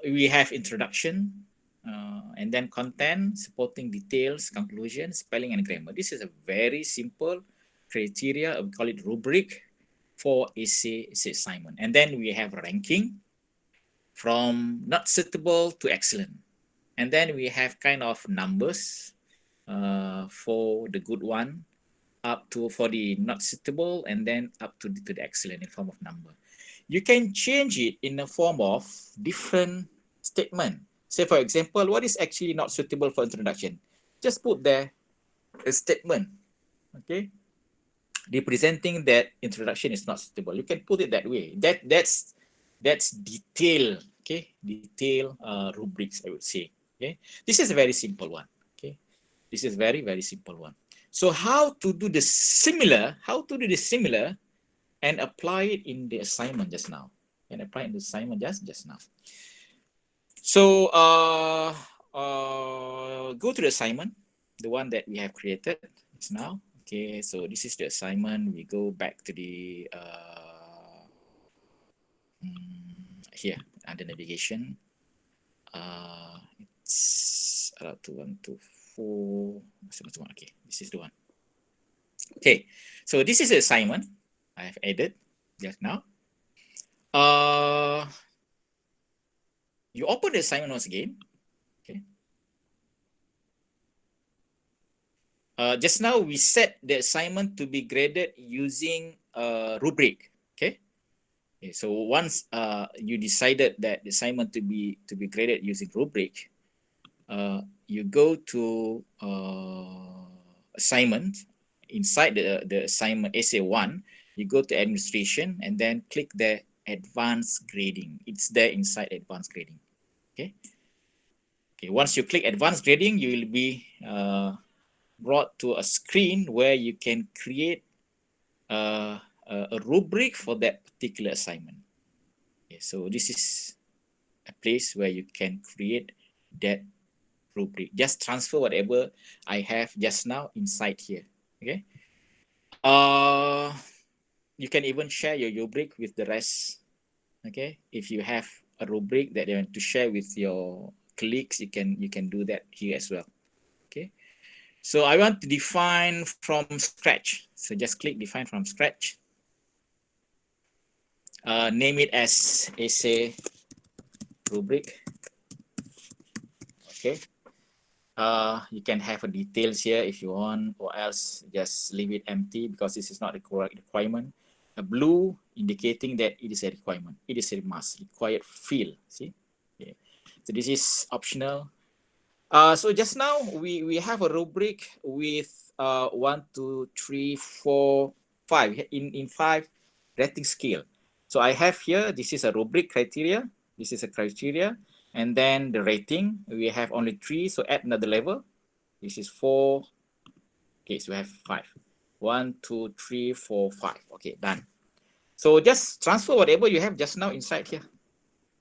We have introduction, and then content, supporting details, conclusion, spelling, and grammar. This is a very simple criteria. We call it rubric for essay assignment. And then we have ranking from not suitable to excellent. And then we have kind of numbers for the good one, up to for the not suitable, and then up to the excellent in form of number. You can change it in the form of different statement. Say for example, what is actually not suitable for introduction? Just put there a statement, okay, representing that introduction is not suitable. You can put it that way. That's detail, okay, detail rubrics, I would say. Okay, this is a very simple one. Okay, this is very simple one. So how to do the similar? How to do the similar and apply it in the assignment just now? And apply in the assignment just now. So go to the assignment, the one that we have created just now. Okay, so this is the assignment. We go back to the here under navigation. It's 2124. Okay, this is the one. Okay, so this is the assignment I have added just now. You open the assignment once again. Okay. Just now we set the assignment to be graded using a rubric. Okay. So once you decided that the assignment to be graded using rubric, you go to assignment. Inside the assignment essay 1, you go to administration and then click the advanced grading. It's there inside advanced grading. Okay. Okay. Once you click advanced grading, you will be brought to a screen where you can create a rubric for that particular assignment. Okay, so this is a place where you can create that rubric. Just transfer whatever I have just now inside here. Okay. You can even share your rubric with the rest. Okay. If you have a rubric that you want to share with your colleagues, you can do that here as well. Okay. So I want to define from scratch. So just click define from scratch. Name it as essay rubric. Okay. You can have a details here if you want, or else just leave it empty because this is not a correct requirement. A blue indicating that it is a requirement. It is a must, required field. See? Okay. So this is optional. So just now we have a rubric with 1, 2, 3, 4, 5 in 5 rating scale. So I have here, this is a rubric criteria. This is a criteria. And then the rating, we have only 3. So add another level. This is 4. Okay, so we have 5. 1, 2, 3, 4, 5. Okay, done. So just transfer whatever you have just now inside here.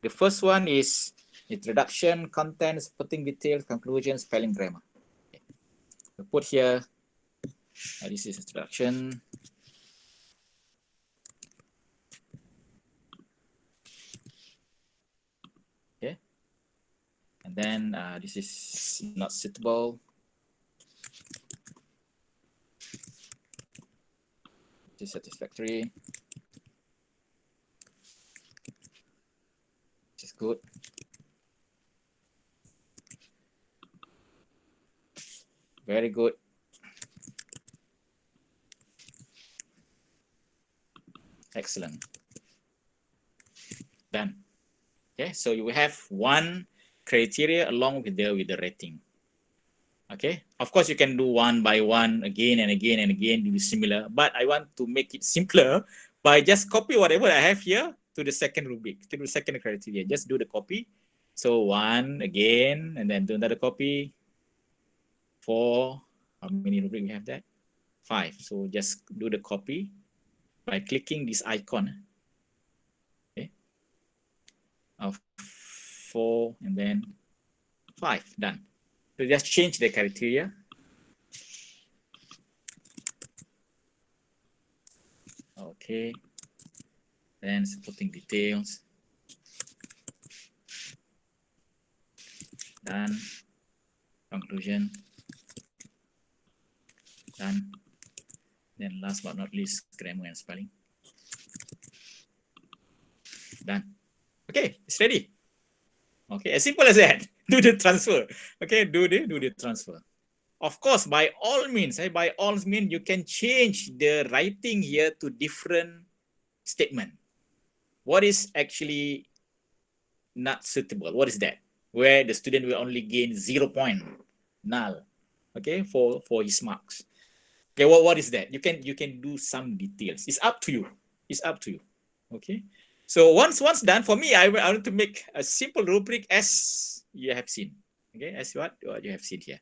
The first one is introduction, content, supporting details, conclusion, spelling, grammar. Okay. So put here, this is introduction. Okay. And then this is not suitable. This is satisfactory. This is good. Very good. Excellent. Done. Okay, so you have one criteria along with the rating. Okay, of course you can do one by one again and again and again, do similar, but I want to make it simpler by just copy whatever I have here to the second rubric, to the second criteria. Just do the copy. So 1 again, and then do another copy. 4, how many rubric we have that? 5. So just do the copy by clicking this icon. Okay, of 4 and then 5, done. So just change the criteria. Okay, then supporting details. Done. Conclusion. Done. Then last but not least, grammar and spelling. Done. Okay, it's ready. Okay, as simple as that. Do the transfer. Okay, do the transfer. Of course, by all means, you can change the writing here to different statement. What is actually not suitable? What is that? Where the student will only gain 0 point, null. Okay, for his marks. Okay, what is that? You can do some details. It's up to you. It's up to you. Okay. So once done, for me, I want to make a simple rubric as you have seen. Okay, as what you have seen here.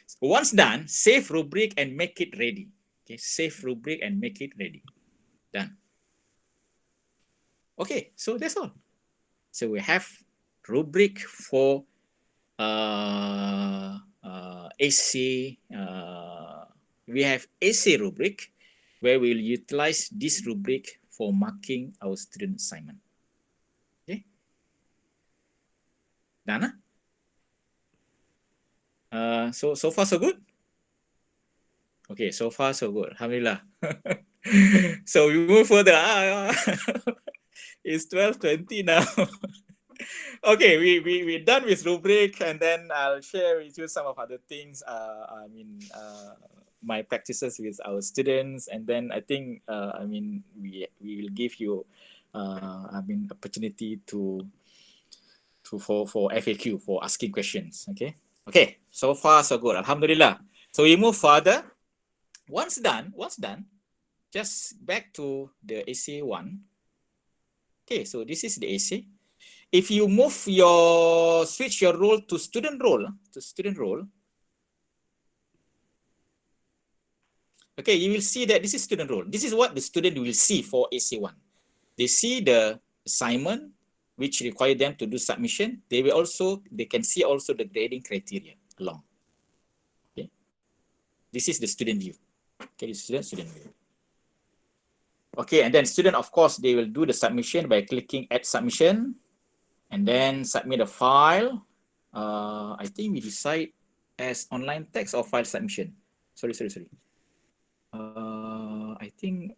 So once done, save rubric and make it ready. Okay, save rubric and make it ready. Done. Okay, so that's all. So we have rubric for essay, we have essay rubric where we'll utilize this rubric for marking our student assignment. Okay, done? So far so good. Okay, so far so good. Alhamdulillah. So we move further. It's 12:20 now. Okay, we're done with rubric, and then I'll share with you some of other things. My practices with our students, and then I think we will give you opportunity for FAQ, for asking questions. Okay, so far so good. Alhamdulillah. So we move further. Once done, just back to the essay one. Okay, so this is the essay. If you switch your role to student role, okay, you will see that this is student role. This is what the student will see for essay one. They see the assignment, which require them to do submission. They can see also the grading criteria along. Okay, this is the student view. Okay, student view. Okay, and then student, of course, they will do the submission by clicking add submission, and then submit a file. I think we decide as online text or file submission. Sorry. I think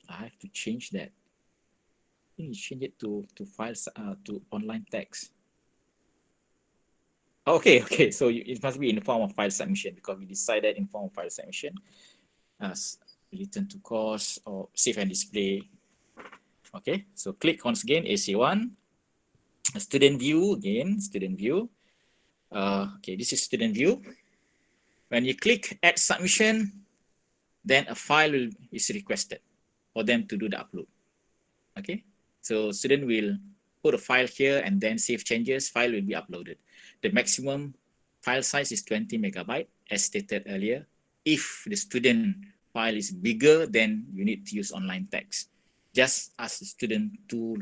I have to change that. I think you change it to files to online text. Okay. So it must be in the form of file submission, because we decided in form of file submission. Return to course or save and display. Okay, so click once again AC1, student view again, student view. Okay, this is student view. When you click add submission, then a file is requested for them to do the upload. Okay, so student will put a file here and then save changes, file will be uploaded. The maximum file size is 20 megabyte, as stated earlier. If the student file is bigger, then you need to use online text. Just ask the student to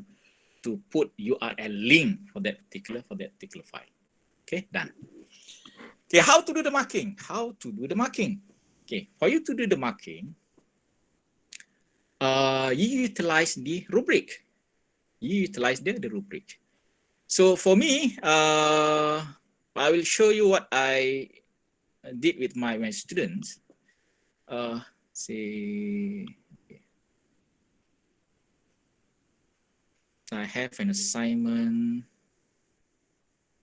put URL link for that particular file. Okay, done. Okay, how to do the marking? Okay, for you to do the marking, you utilize the rubric. The rubric. So for me, I will show you what I did with my students. Say, I have an assignment.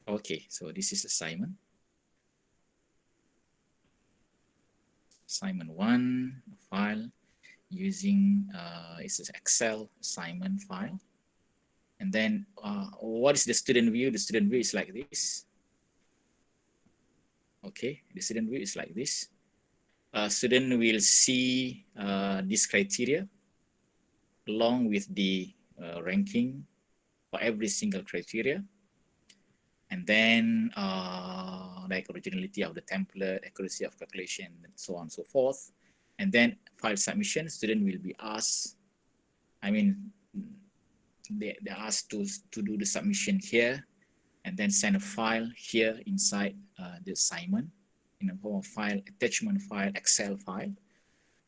Okay, so this is assignment. Assignment 1 file using it's an Excel assignment file. And then what is the student view? The student view is like this. Okay, the student view is like this. Student will see this criteria along with the ranking for every single criteria. And then like originality of the template, accuracy of calculation, and so on and so forth. And then file submission, student will be asked, they're asked to do the submission here, and then send a file here inside the assignment in a form of file, attachment file, Excel file.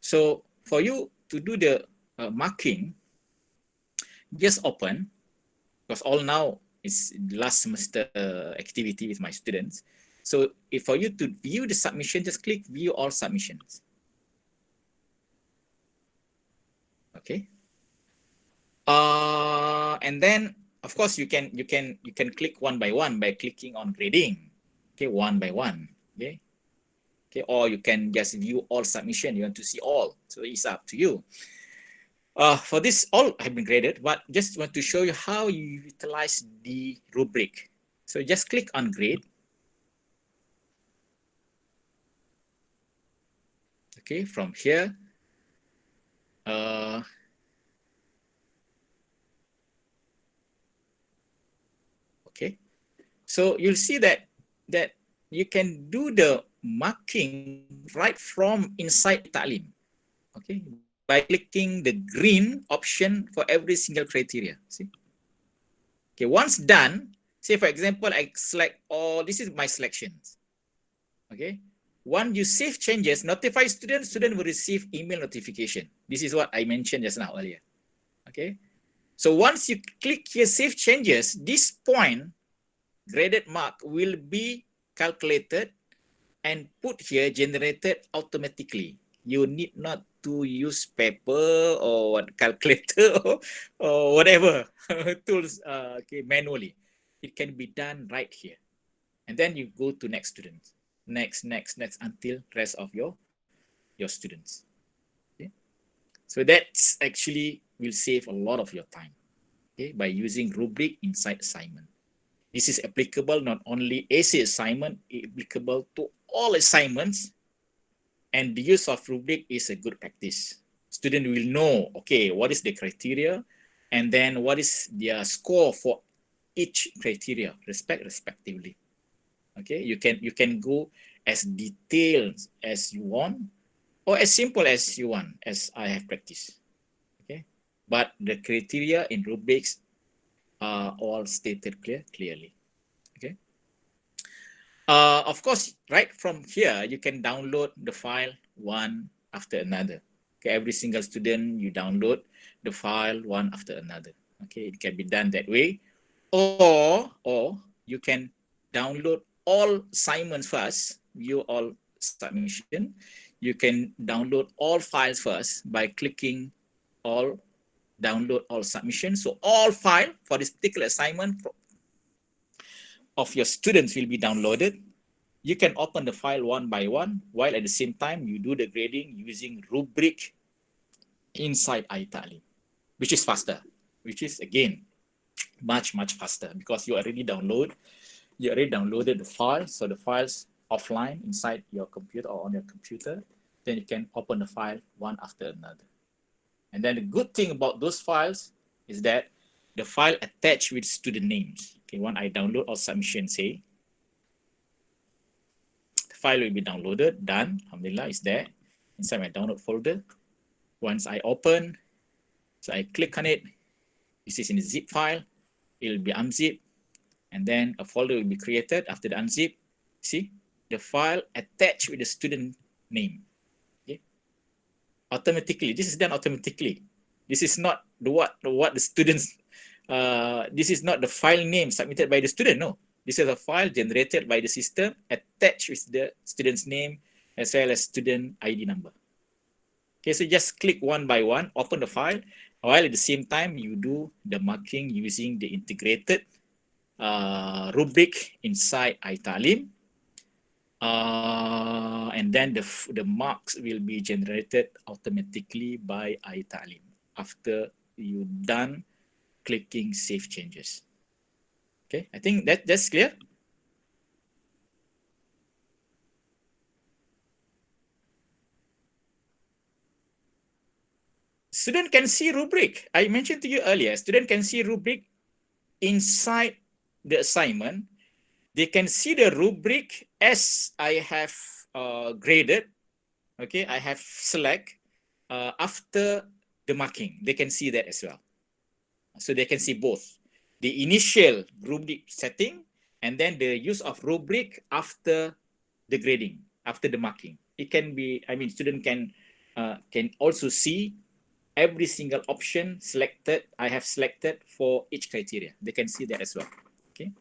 So for you to do the marking, just open, because all now is last semester activity with my students. So if for you to view the submission, just click view all submissions. Okay. And then of course you can click one by one by clicking on grading. Okay, one by one. Okay. Okay, or you can just view all submission. You want to see all, so it's up to you. For this, all have been graded, but just want to show you how you utilize the rubric. So just click on grade. Okay, from here, okay, so you'll see that you can do the marking right from inside iTa'leem. Okay, by clicking the green option for every single criteria. See, Okay, once done, say for example, I select all, this is my selections. Okay, once you save changes, notify student will receive email notification. This is what I mentioned just now earlier. Okay, so once you click here, save changes, this point, graded mark, will be calculated and put here, generated automatically. You need not to use paper or calculator or whatever tools okay, manually. It can be done right here. And then you go to next student, next until rest of your students. Okay? So that's actually will save a lot of your time, okay, by using rubric inside assignment. This is applicable not only essay assignment, applicable to all assignments, and the use of rubric is a good practice. Student will know, okay, what is the criteria, and then what is their score for each criteria, respectively. Okay, you can go as detailed as you want, or as simple as you want, as I have practiced. Okay, but the criteria in rubrics are all stated clearly. Okay. Of course, right from here, you can download the file one after another. Okay, every single student, you download the file one after another. Okay, it can be done that way. Or you can download all assignments first, view all submission. You can download all files first by clicking all, download all submissions. So all file for this particular assignment of your students will be downloaded. You can open the file one by one, while at the same time you do the grading using rubric inside iTa'leem, which is faster, which is again much faster, because you already downloaded the file. So the file's offline inside your computer or on your computer. Then you can open the file one after another. And then the good thing about those files is that the file attached with student names. Okay, when I download or submission, say, the file will be downloaded, done, alhamdulillah, it's there inside my download folder. Once I open, so I click on it, this is in a zip file, it will be unzipped, and then a folder will be created after the unzip. See, the file attached with the student name. Okay, automatically, this is done automatically. This is not the what the students. This is not the file name submitted by the student. No, this is a file generated by the system attached with the student's name as well as student ID number. Okay, so just click one by one, open the file, while at the same time you do the marking using the integrated rubric inside iTa'leem. And then the marks will be generated automatically by iTa'leem after you done clicking save changes. Okay, I think that's clear. Student can see rubric. I mentioned to you earlier, student can see rubric inside the assignment. They can see the rubric as I have graded. Okay, I have select after the marking. They can see that as well. So they can see both the initial rubric setting and then the use of rubric after the grading, after the marking. It can be, I mean, student can also see every single option selected, I have selected for each criteria. They can see that as well. Okay.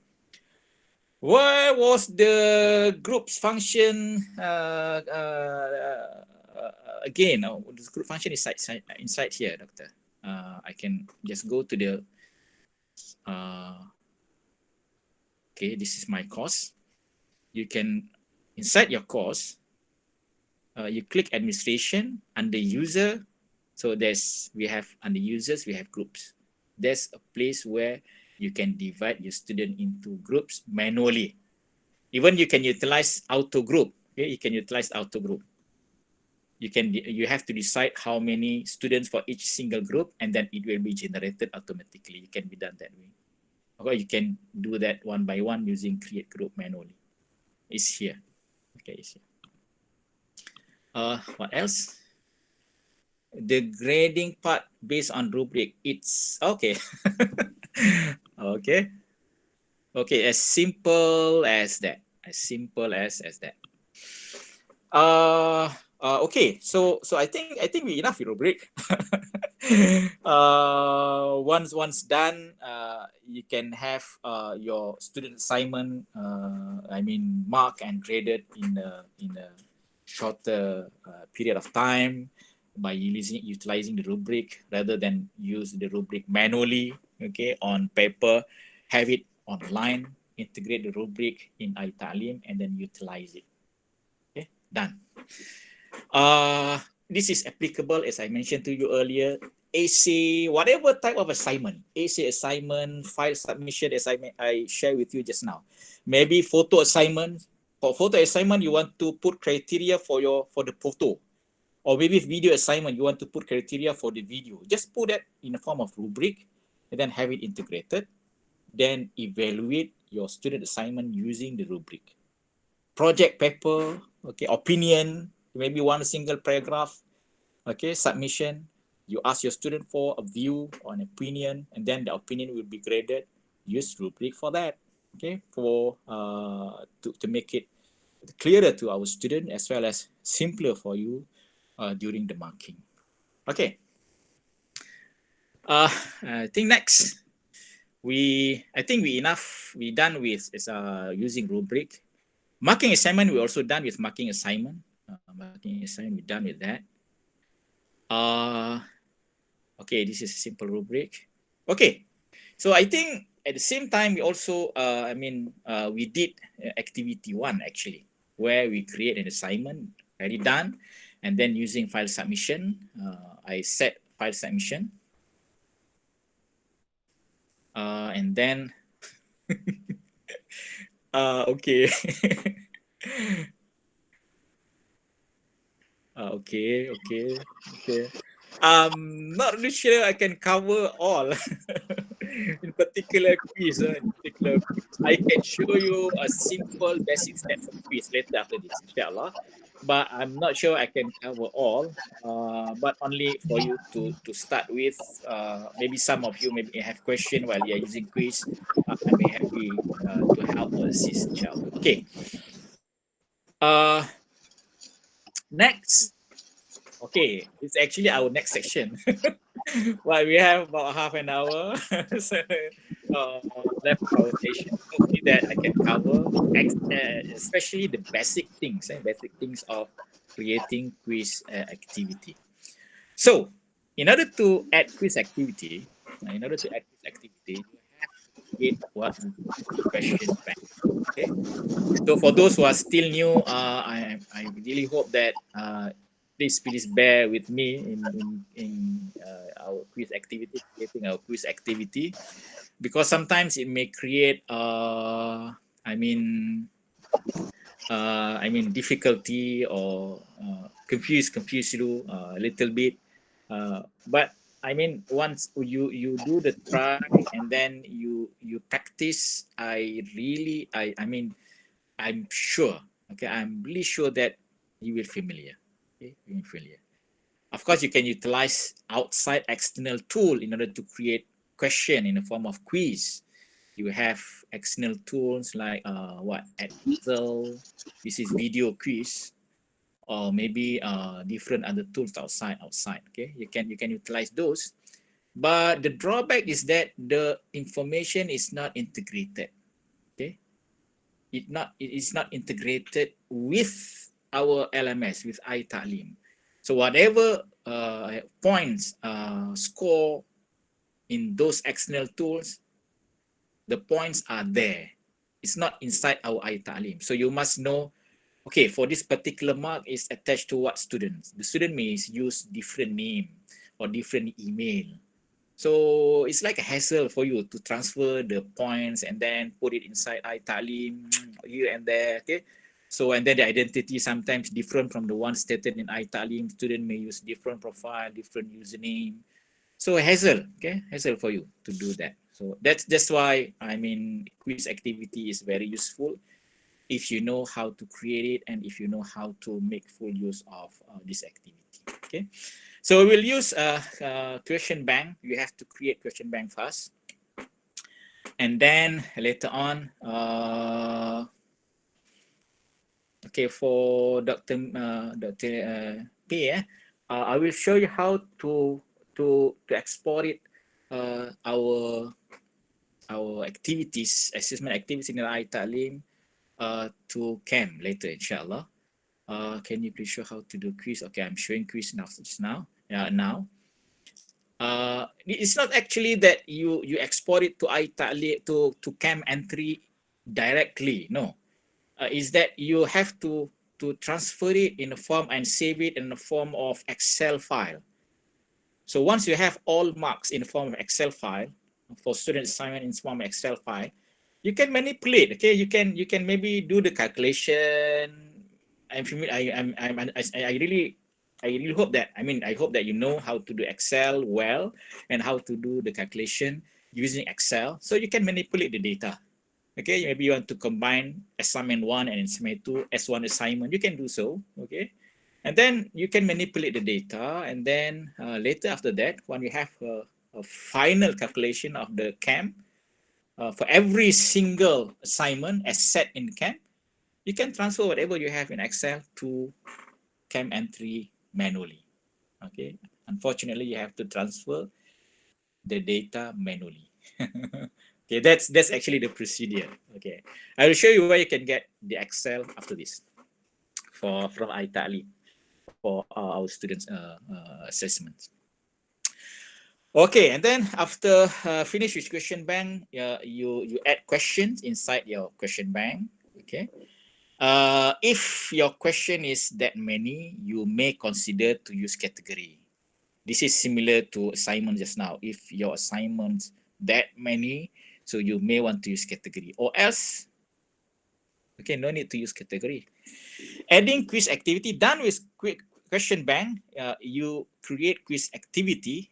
Where was the groups function again? Oh, the group function is inside here, Doctor. I can just go to the okay, this is my course. You can, inside your course, you click administration under user. So we have under users, we have groups. There's a place where you can divide your student into groups manually. Even you can utilize auto group. Okay, you can utilize auto group. You have to decide how many students for each single group, and then it will be generated automatically. It can be done that way. Or you can do that one by one using create group manually. It's here. Okay, it's here. What else? The grading part based on rubric. It's okay. Okay. Okay, as simple as that. As simple as that. Uh, okay. So I think we enough rubric. Once done, you can have your student assignment. I mean, marked and graded in a shorter period of time by utilizing the rubric rather than use the rubric manually. Okay, on paper, have it online, integrate the rubric in iTa'leem, and then utilize it. Okay, done. Uh, this is applicable, as I mentioned to you earlier, AC, whatever type of assignment, AC assignment, file submission, as I share with you just now. Maybe photo assignment. For photo assignment, you want to put criteria for the photo. Or maybe video assignment, you want to put criteria for the video. Just put that in the form of rubric and then have it integrated. Then evaluate your student assignment using the rubric. Project paper, okay, opinion, maybe one single paragraph, okay, submission. You ask your student for a view or an opinion, and then the opinion will be graded. Use rubric for that, okay, for to make it clearer to our student as well as simpler for you during the marking. Okay. I think next I think we enough. We done with is using rubric. Marking assignment, we're also done with marking assignment. Marking assignment, we're done with that. Okay, this is a simple rubric. Okay, so I think at the same time, we also, we did activity 1 actually, where we create an assignment, already done, and then using file submission, I set file submission. And then, okay. Okay. Not really sure I can cover all. In particular quiz, I can show you a simple basic step for quiz later after this, inshallah. But I'm not sure I can cover all. But only for you to start with. Maybe some of you maybe have question while you are using quiz. I may happy to help or assist, inshallah. Okay. Next. Okay, it's actually our next section. Well, we have about half an hour so, left of our session. Hopefully that I can cover, especially the basic things of creating quiz activity. So, in order to add quiz activity, you have to create what we call question bank. Okay. So for those who are still new, I really hope that please bear with me in our quiz activity, creating our quiz activity, because sometimes it may create difficulty or confuse you a little bit. But I mean, once you do the try and then you practice, I'm sure, okay, I'm really sure that you will familiar. Okay, you will familiar. Of course, you can utilize outside external tool in order to create question in the form of quiz. You have external tools like Excel. This is video quiz, or maybe different other tools outside. Okay, you can utilize those. But the drawback is that the information is not integrated. Okay, it is not integrated with our LMS, with iTa'leem. So whatever points score in those external tools, the points are there. It's not inside our iTa'leem. So you must know, okay, for this particular mark is attached to what students. The student may use different name or different email. So it's like a hassle for you to transfer the points and then put it inside iTa'leem here and there. Okay. So and then the identity sometimes different from the one stated in iTa'leem. Student may use different profile, different username. So hassle for you to do that. So that's why quiz activity is very useful if you know how to create it and if you know how to make full use of this activity. Okay. So we'll use a question bank. You have to create question bank first. And then later on, okay, for Dr. P, I will show you how to export it, our activities, assessment activities in the iTa'leem, to CAM later, inshallah. Can you please show how to do quiz? Okay, I'm showing quiz now. Just now. Now. It's not actually that you export it to iTa'leem to CAM entry directly. No, is that you have to transfer it in a form and save it in the form of Excel file. So once you have all marks in the form of Excel file for student assignment in form of Excel file, you can manipulate. Okay, you can maybe do the calculation. I really hope that I hope that you know how to do Excel well and how to do the calculation using Excel, so you can manipulate the data. Okay, maybe you want to combine assignment 1 and assignment 2 as one assignment, you can do so. Okay, and then you can manipulate the data, and then later after that, when you have a final calculation of the CAM for every single assignment as set in the CAM, you can transfer whatever you have in Excel to CAM entry manually. Okay, unfortunately, you have to transfer the data manually. Okay, that's actually the procedure. Okay, I will show you where you can get the Excel after this from iTa'leem for our students' assessments. Okay, and then after finish with question bank, you add questions inside your question bank. Okay, if your question is that many, you may consider to use category. This is similar to assignment just now. If your assignments that many, so you may want to use category, or else, okay, no need to use category. Adding quiz activity, done with quick question bank, you create quiz activity.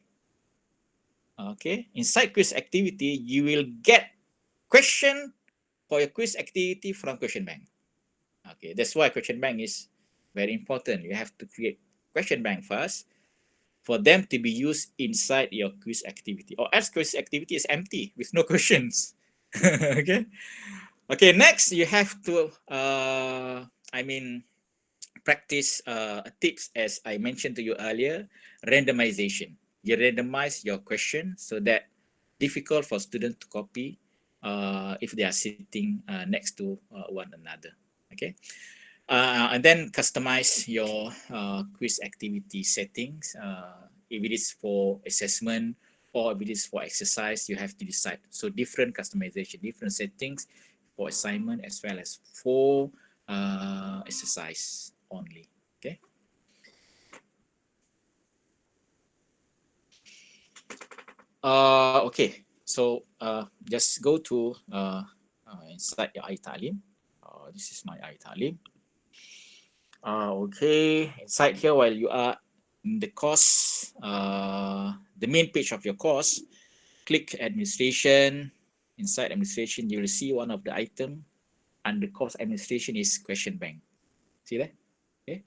Okay, inside quiz activity, you will get question for your quiz activity from question bank. Okay, that's why question bank is very important. You have to create question bank first for them to be used inside your quiz activity, or else quiz activity is empty with no questions. Okay. Okay, next you have to practice tips, as I mentioned to you earlier, randomization. You randomize your question so that difficult for students to copy if they are sitting next to one another. Okay, and then customize your quiz activity settings. If it is for assessment or if it is for exercise, you have to decide. So different customization, different settings for assignment as well as for exercise only. Okay. Okay. So just go to inside your iTa'leem. This is my iTa'leem. Okay. Inside here, while you are in the course, the main page of your course, click administration. Inside administration, you will see one of the item under course administration is question bank. See that? Okay.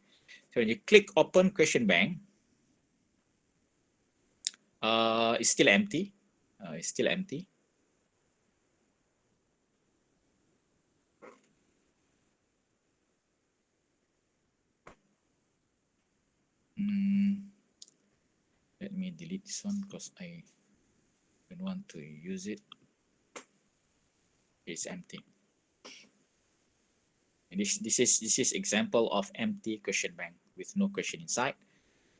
So when you click open question bank, it's still empty. It's still empty. Let me delete this one because I don't want to use it. It's empty. And this is example of empty question bank with no question inside.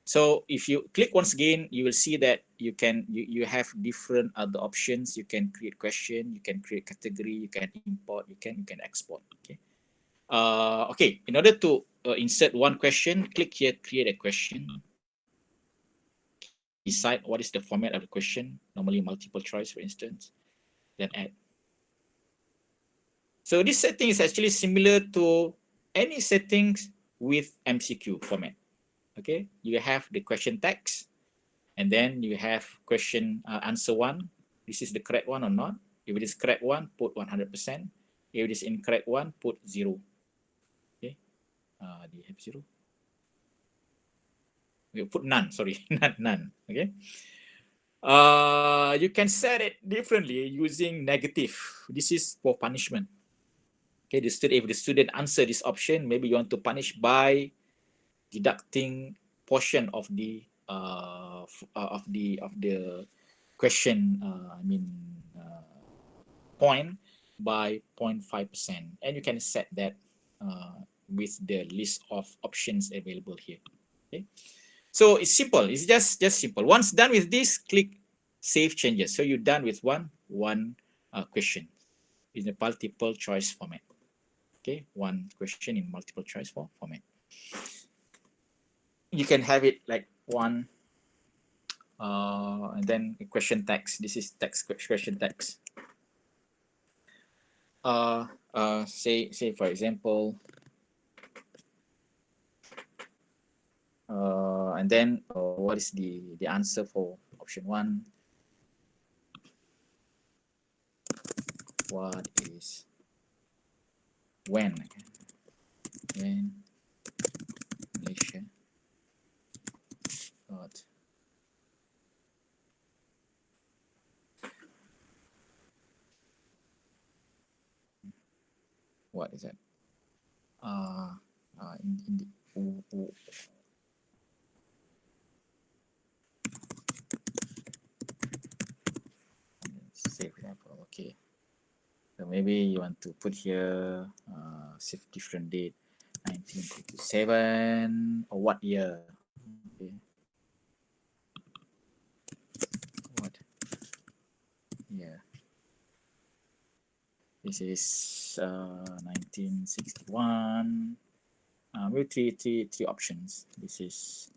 So if you click once again, you will see that you have different other options. You can create question, you can create category, you can import, you can export. Okay. Okay. In order to insert one question, click here, create a question. Decide what is the format of the question. Normally multiple choice, for instance. Then add. So this setting is actually similar to any settings with MCQ format. Okay, you have the question text, and then you have question answer one. This is the correct one or not. If it is correct one, put 100%. If it is incorrect one, put 0. Okay, do you have 0? We put none. Sorry, none. Okay. You can set it differently using negative. This is for punishment. Okay, if the student answer this option, maybe you want to punish by deducting portion of the question. Point by 0.5%, and you can set that with the list of options available here. Okay, so it's simple. It's just simple. Once done with this, click Save Changes. So you're done with one question in the multiple choice format. Okay, one question in multiple choice format. You can have it like one, and then a question text. This is text question text. Say for example, and then what is the answer for option one? What is when Malaysia got what is that? In the say for example, okay. So maybe you want to put here different date, 1957, or what year? Okay. What year? This is 1961. Maybe three options. This is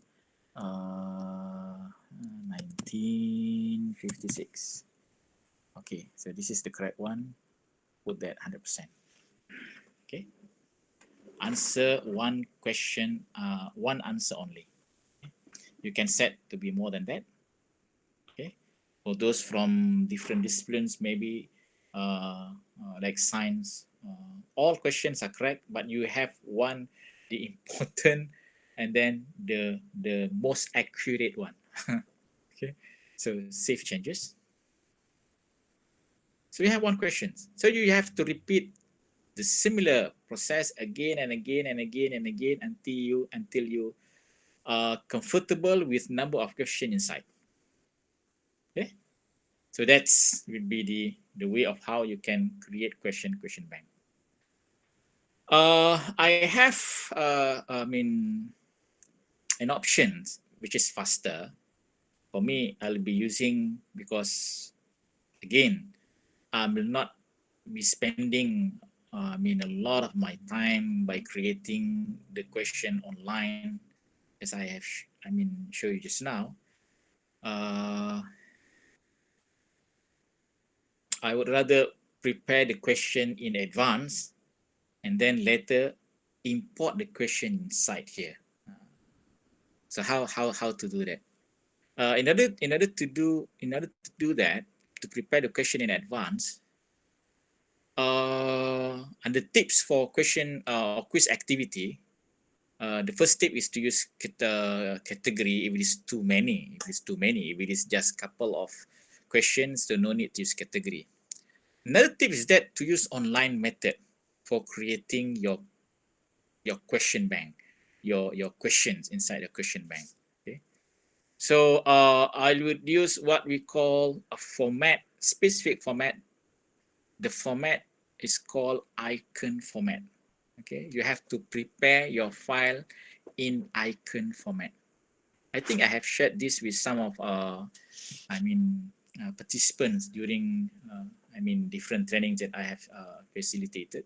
1956. Okay, so this is the correct one. Put that 100%. Okay. Answer one question, one answer only. You can set to be more than that. Okay. For those from different disciplines, maybe like science, all questions are correct, but you have one, the important, and then the most accurate one. Okay. So save changes. So you have one question. So you have to repeat the similar process again and again and again and again until you are comfortable with number of questions inside. Okay, so that's would be the way of how you can create question bank. I have an option which is faster. For me, I'll be using, because again, I will not be spending a lot of my time by creating the question online, as I have show you just now. I would rather prepare the question in advance and then later import the question inside here. So how to do that? In order to do that, to prepare the question in advance, and the tips for question quiz activity, the first tip is to use category if it is too many. If it is just couple of questions, so no need to use category. Another tip is that to use online method for creating your question bank, your questions inside the question bank. Okay, so I would use what we call a format, specific format. The format is called icon format. Okay, you have to prepare your file in icon format. I think I have shared this with some of participants during different trainings that I have facilitated.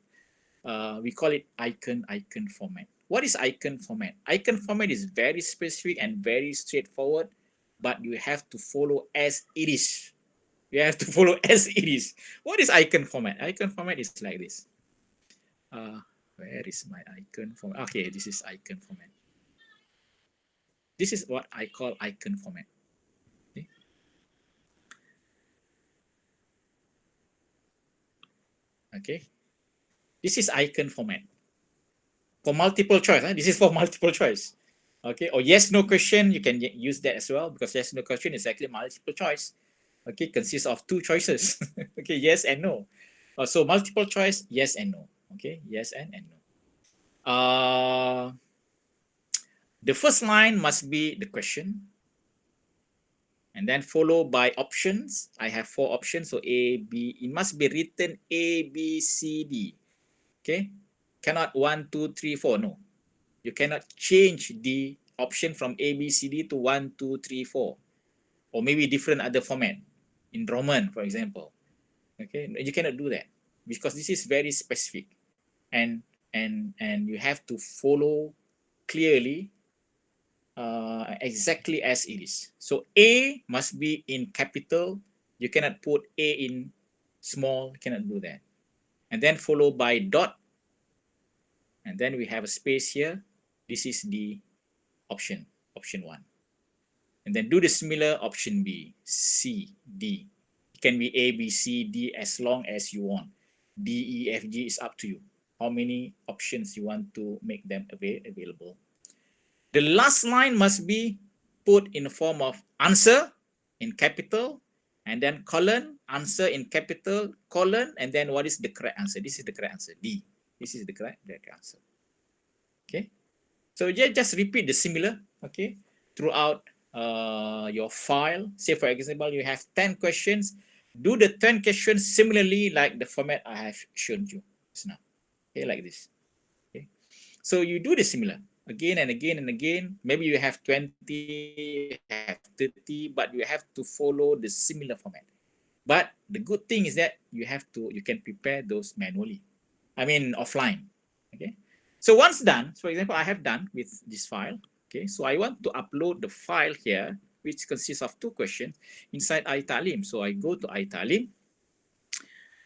We call it icon format. What is icon format? Icon format is very specific and very straightforward, but you have to follow as it is. You have to follow as it is. What is icon format? Icon format is like this. Where is my icon format? Okay, this is icon format. This is what I call icon format. Okay. Okay. This is icon format. For multiple choice. This is for multiple choice. Okay, or yes no question, you can use that as well, because yes no question is actually multiple choice. Okay, consists of two choices. Okay, yes and no. So multiple choice, yes and no. Okay, yes and no. The first line must be the question, and then followed by options. I have 4 options, so A, B. It must be written A, B, C, D. Okay, cannot 1, 2, 3, 4. No, you cannot change the option from A, B, C, D to 1, 2, 3, 4, or maybe different other format in Roman, for example. Okay, you cannot do that because this is very specific, and you have to follow clearly, exactly as it is. So A must be in capital. You cannot put A in small. You cannot do that. And then followed by dot, and then we have a space here. This is the option 1. And then do the similar option B, C, D. It can be A, B, C, D as long as you want. D, E, F, G is up to you. How many options you want to make them available. The last line must be put in the form of answer in capital, and then colon, answer in capital, colon, and then what is the correct answer? This is the correct answer, D. This is the correct answer. Okay. So just repeat the similar, okay, throughout your file. Say, for example, you have 10 questions. Do the 10 questions similarly like the format I have shown you just now. Okay, like this. Okay. So you do the similar again and again and again. Maybe you have 20, you have 30, but you have to follow the similar format. But the good thing is that you can prepare those manually. I mean, offline. Okay. So once done, for example, I have done with this file. Okay. So I want to upload the file here, which consists of 2 questions inside iTa'leem. So I go to iTa'leem.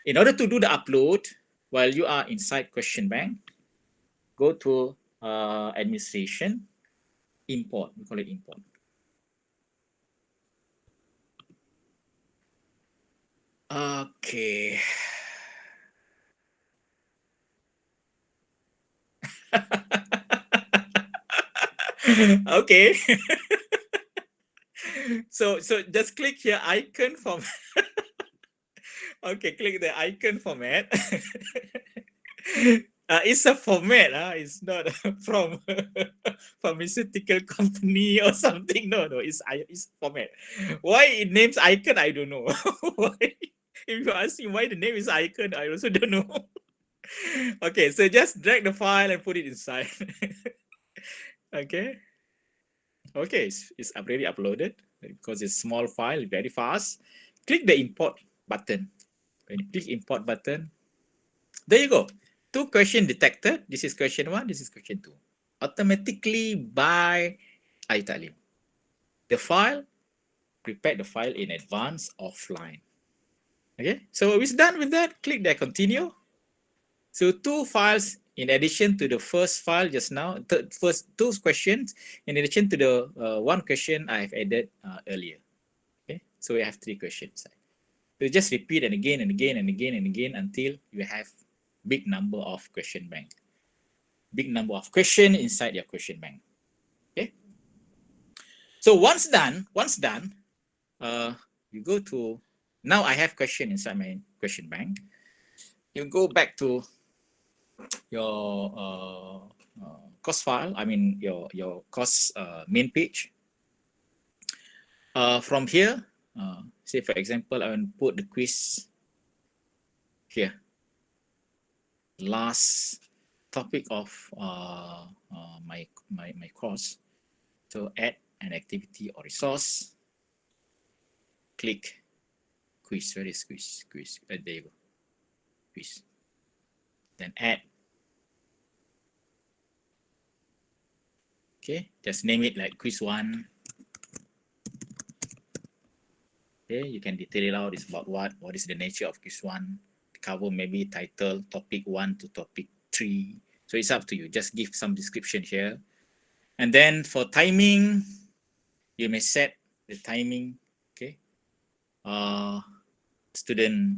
In order to do the upload, while you are inside question bank, go to administration, import. We call it import. Okay. Okay. So just click here icon format. Okay, click the icon format. It's a format, it's not from pharmaceutical company or something. No, it's format. Why it names icon, I don't know. Why? If you ask me why the name is icon, I also don't know. Okay, so just drag the file and put it inside. Okay. Okay, it's already uploaded because it's small file, very fast. Click the import button. When you click import button, there you go. 2 questions detected. This is question 1, this is question 2. Automatically by iTa'leem. The file, prepare the file in advance offline. Okay, so it's done with that. Click there, continue. So 2 files in addition to the first file just now, first 2 questions, in addition to the 1 question I've added earlier. Okay, so we have 3 questions. So just repeat and again and again and again and again until you have big number of question bank. Big number of question inside your question bank. Okay. So once done, you go to, now I have question inside my question bank. You go back to your course file, I mean your course main page. From here, say for example, I want to put the quiz here. Last topic of my course. So add an activity or resource. Click quiz. Where is quiz? Quiz. There you go. Quiz. Then add. Okay, just name it like quiz 1. Okay, you can detail it out. It's about what is the nature of quiz 1. Cover maybe title, topic 1 to topic 3. So it's up to you. Just give some description here. And then for timing, you may set the timing. Okay. Student,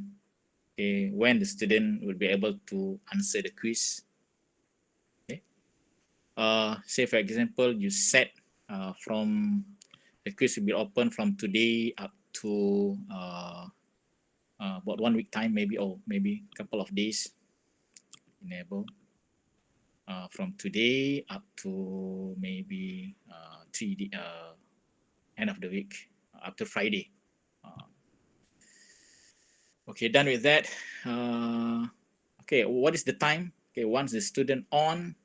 okay, when the student will be able to answer the quiz. Okay. say for example, you set from the quiz will be open from today up to about 1 week time, maybe, or maybe a couple of days. Enable from today up to maybe 3D end of the week up to Friday. Okay, done with that. Okay, what is the time? Okay, once the student on,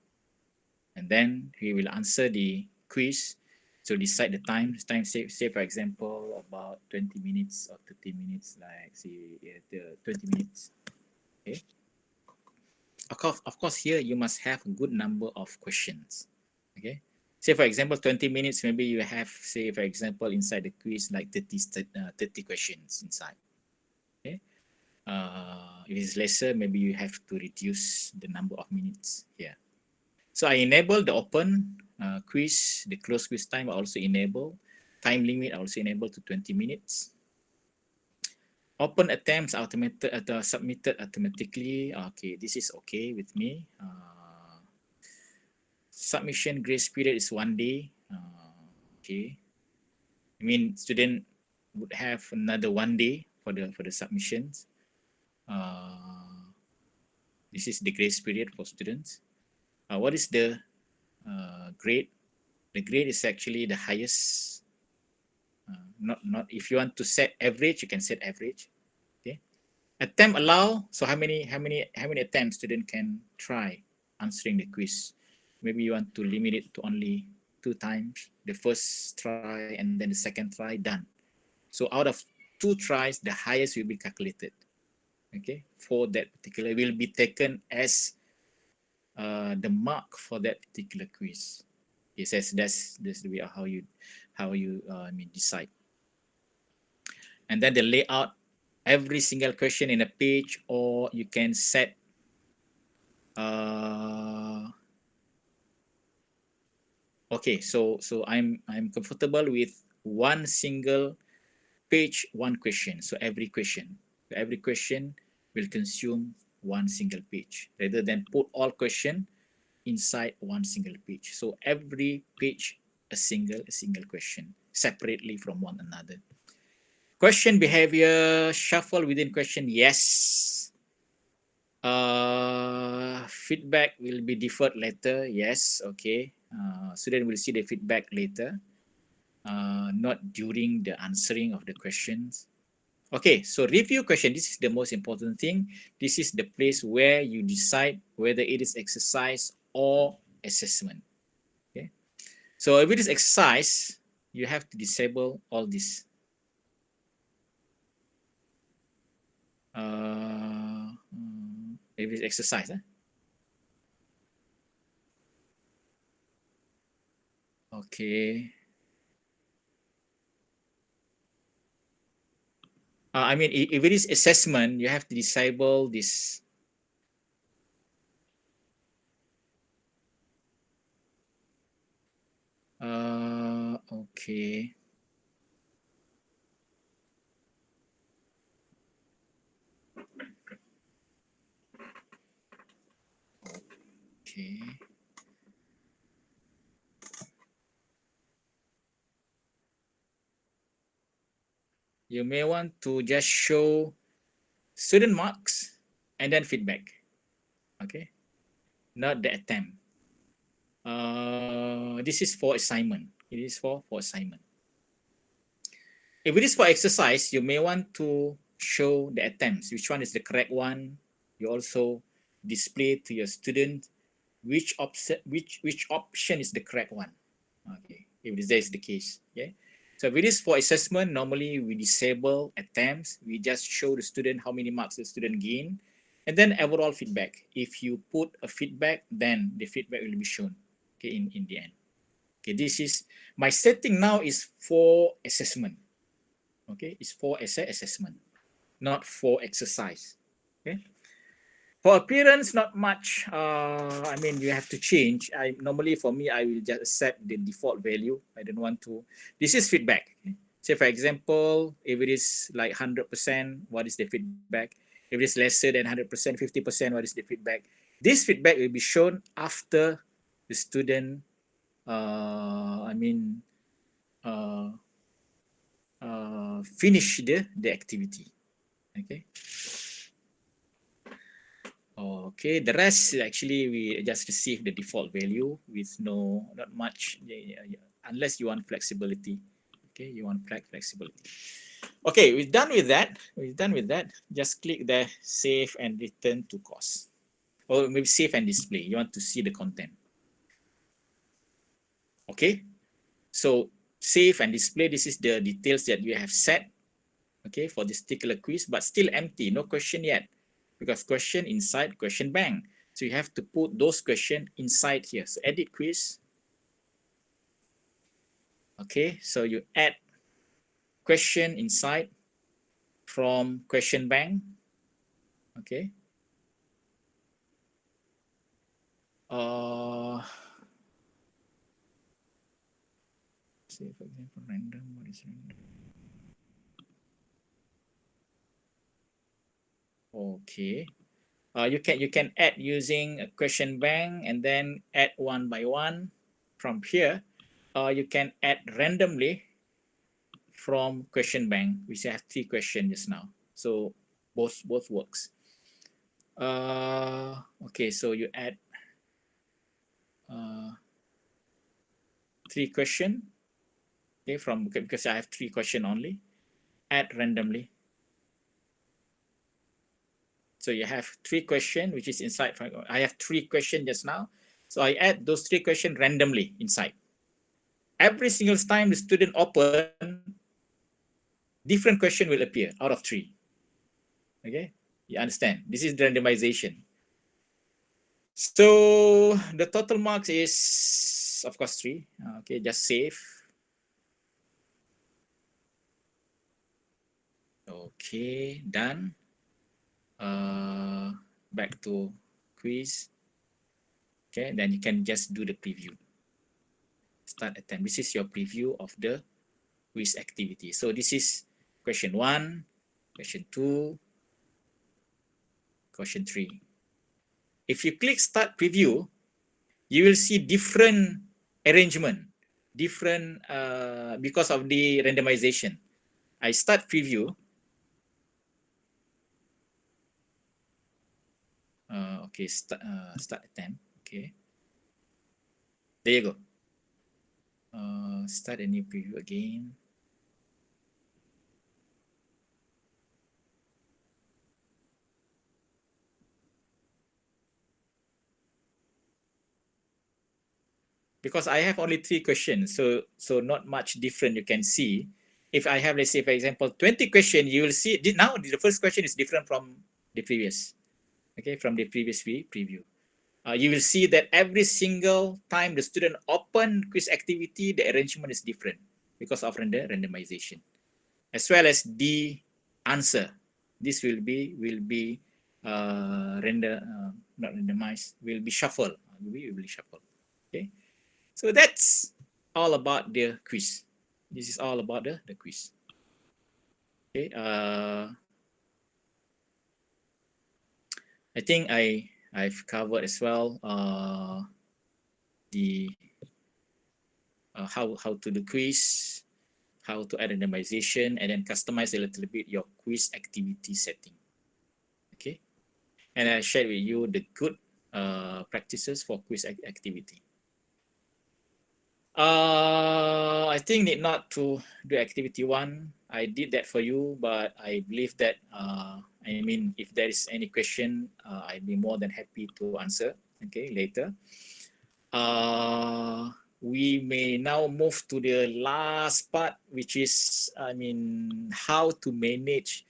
and then he will answer the quiz. So decide the time. Time, say for example, about 20 minutes or 30 minutes, like say 20 minutes. Okay. Of course, here you must have a good number of questions. Okay. Say for example, 20 minutes, maybe you have, say for example, inside the quiz, like 30 questions inside. Okay. If it's lesser, maybe you have to reduce the number of minutes here. So I enable the open quiz, the close quiz time I also enable. Time limit I also enable to 20 minutes. Open attempts submitted automatically. Okay, this is okay with me. Submission grace period is 1 day. Okay. I mean, student would have another 1 day for the submissions. This is the grace period for students. What is the grade? The grade is actually the highest. Not if you want to set average, you can set average. Okay. Attempt allow. So how many attempts student can try answering the quiz? Maybe you want to limit it to only 2 times. The first try and then the second try, done. So out of 2 tries, the highest will be calculated. Okay, for that particular will be taken as the mark for that particular quiz. It says that's the way how you decide. And then the layout, every single question in a page, or you can set okay, so I'm comfortable with one single page, one question. So every question will consume one single page rather than put all question inside one single page. So every page a single question separately from one another. Question behavior, shuffle within question, yes. Feedback will be deferred later, yes, okay. Student will see the feedback later, not during the answering of the questions. Okay, so review question, this is the most important thing. This is the place where you decide whether it is exercise or assessment. Okay, so if it is exercise, you have to disable all this. If it's exercise, okay. I mean, if it is assessment, you have to disable this. Okay. Okay. You may want to just show student marks and then feedback. Okay. Not the attempt. This is for assignment. It is for assignment. If it is for exercise, you may want to show the attempts. Which one is the correct one? You also display to your student which option is the correct one. Okay, if that is the case. Okay. So if it is for assessment, normally we disable attempts. We just show the student how many marks the student gain, and then overall feedback. If you put a feedback, then the feedback will be shown. Okay, in the end. Okay, this is my setting now is for assessment. Okay, it's for assessment, not for exercise. Okay. For appearance, not much. I mean, you have to change. I normally for me, I will just accept the default value. I don't want to. This is feedback. Say for example, if it is like 100%, what is the feedback? If it is lesser than 100%, 50%, what is the feedback? This feedback will be shown after the student, finish the activity. Okay. Okay, the rest actually we just receive the default value with not much, unless you want flexibility. Okay, you want flexibility. Okay, we're done with that. Just click there, save and return to course. Or maybe save and display. You want to see the content. Okay, so save and display. This is the details that you have set. Okay, for this particular quiz, but still empty, no question yet, because question inside question bank. So you have to put those questions inside here. So edit quiz. Okay, so you add question inside from question bank. Okay. Say for example, random. What is random? Okay. You can add using a question bank and then add one by one from here. You can add randomly from question bank, which have 3 questions just now. So both works. Okay, so you add 3 questions. Okay, because I have 3 questions only. Add randomly. So you have 3 questions, which is inside. I have 3 questions just now. So I add those 3 questions randomly inside. Every single time the student open, different question will appear out of 3. Okay, you understand? This is randomization. So the total marks is, of course, 3. Okay, just save. Okay, done. Back to quiz. Okay, then you can just do the preview. Start attempt. This is your preview of the quiz activity. So this is question 1, question 2, question 3. If you click start preview, you will see different arrangement, different because of the randomization. I start preview. Okay, start attempt. Okay, there you go. Start a new preview again. Because I have only 3 questions, so not much different you can see. If I have, let's say, for example, 20 questions, you will see now the first question is different from the previous. Okay, from the previous preview. You will see that every single time the student open quiz activity, the arrangement is different because of randomization, as well as the answer. This will be not randomized, will be shuffled. Will be shuffled. Okay, so that's all about the quiz. This is all about the quiz. Okay, I think I've covered as well the how to do quiz, how to add randomization, and then customize a little bit your quiz activity setting. Okay, and I shared with you the good practices for quiz activity. I think need not to do activity 1. I did that for you, but I believe that I mean, if there is any question, I'd be more than happy to answer. Okay, later. We may now move to the last part, which is, I mean, how to manage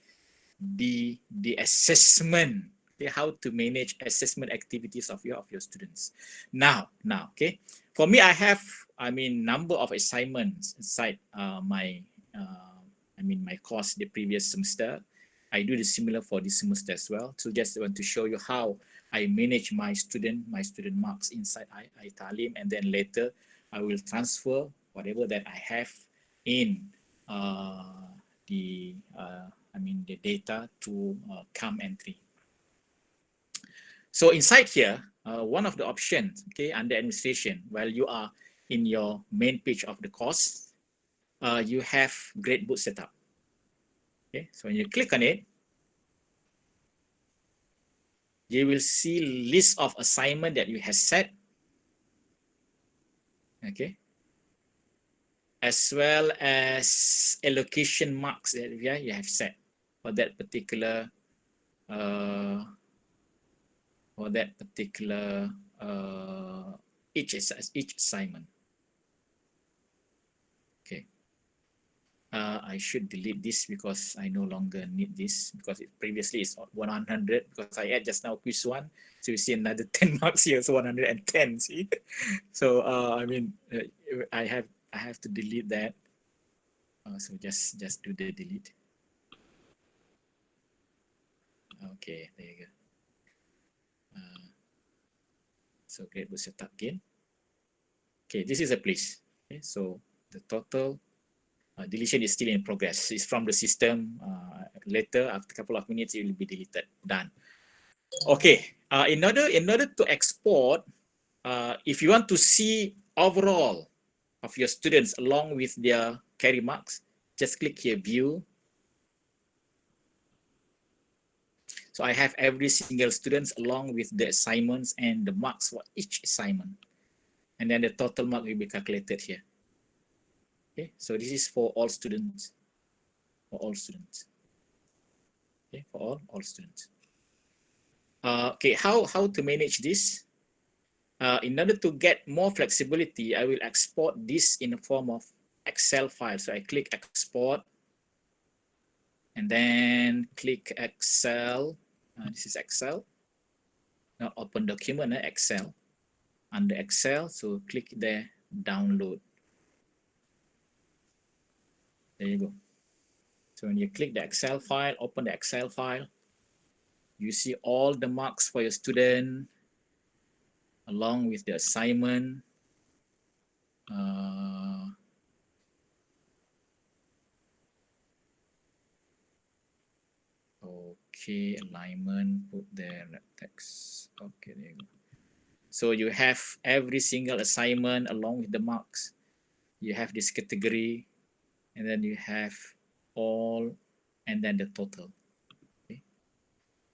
the assessment. Okay, how to manage assessment activities of your students. Now, okay. For me, I have, I mean, number of assignments inside my my course the previous semester. I do the similar for this semester as well. So just want to show you how I manage my student marks inside iTa'leem, and then later I will transfer whatever that I have in the data to CAM entry. So inside here, one of the options, okay, under administration, while you are in your main page of the course, you have gradebook setup. Okay, so when you click on it, you will see list of assignment that you have set, okay, as well as allocation marks that you have set for that particular uh, each assignment. Okay. I should delete this because I no longer need this, because it previously is 100, because I add just now quiz 1, so you see another 10 marks here, so 110. See, so I mean, I have to delete that. So just do the delete. Okay, there you go. So gradebook setup again. Okay, this is a place. Okay, so the total deletion is still in progress. It's from the system. Later, after a couple of minutes, it will be deleted. Done. Okay. In order to export, if you want to see overall of your students along with their carry marks, just click here, view. So I have every single students along with the assignments and the marks for each assignment. And then the total mark will be calculated here. Okay, so this is for all students. For all students. Okay, for all students. Okay, how to manage this? In order to get more flexibility, I will export this in the form of Excel file. So I click export and then click Excel. This is Excel. Now open document, Excel. Under Excel, so click there, download. There you go. So when you click the Excel file, open the Excel file, you see all the marks for your student along with the assignment. Okay, alignment, put there, text. Okay, there you go. So you have every single assignment along with the marks. You have this category, and then you have all, and then the total. Okay.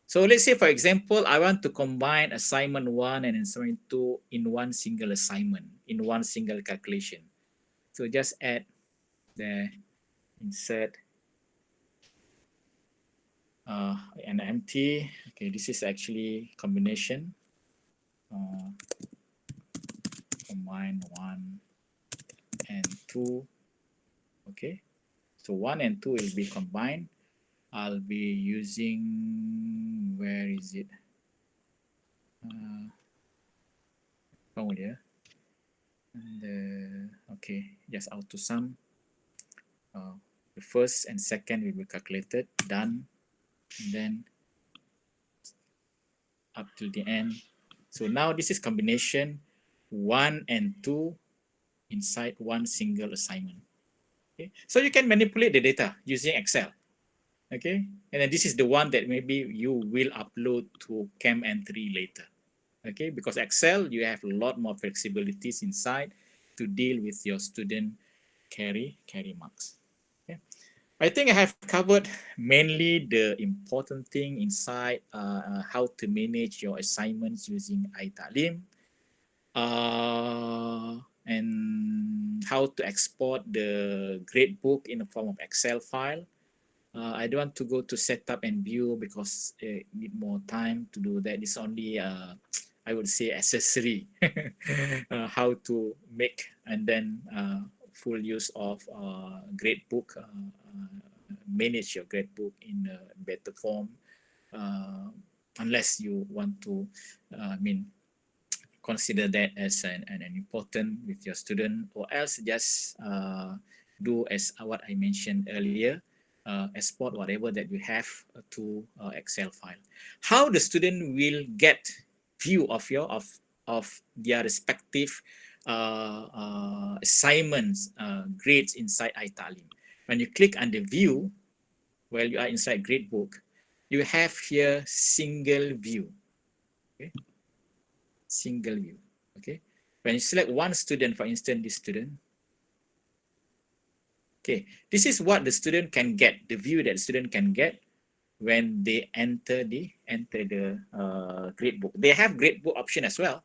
So let's say, for example, I want to combine assignment 1 and assignment 2 in one single assignment, in one single calculation. So just add the insert an empty. Okay, this is actually combination. Combine 1 and 2. Okay, so 1 and 2 will be combined. I'll be using, where is it? Oh yeah. And okay, just auto sum. The first and second will be calculated, done, and then up till the end. So now this is combination 1 and 2 inside one single assignment. Okay, so you can manipulate the data using Excel. Okay, and then this is the one that maybe you will upload to Chem entry later. Okay, because Excel, you have a lot more flexibilities inside to deal with your student carry marks. Okay, I think I have covered mainly the important thing inside how to manage your assignments using iTa'leem, and how to export the gradebook in the form of Excel file. I don't want to go to setup and view because it need more time to do that. It's only I would say accessory how to make and then full use of gradebook, manage your gradebook in a better form, unless you want to consider that as an important with your student, or else just do as what I mentioned earlier, export whatever that you have to Excel file. How the student will get view of your of their respective assignments, grades inside iTa'leem. When you click on the view, while you are inside gradebook, you have here single view. Okay, single view. Okay, when you select one student, for instance, this student. Okay, this is what the student can get, the view that the student can get when they enter the gradebook. They have gradebook option as well,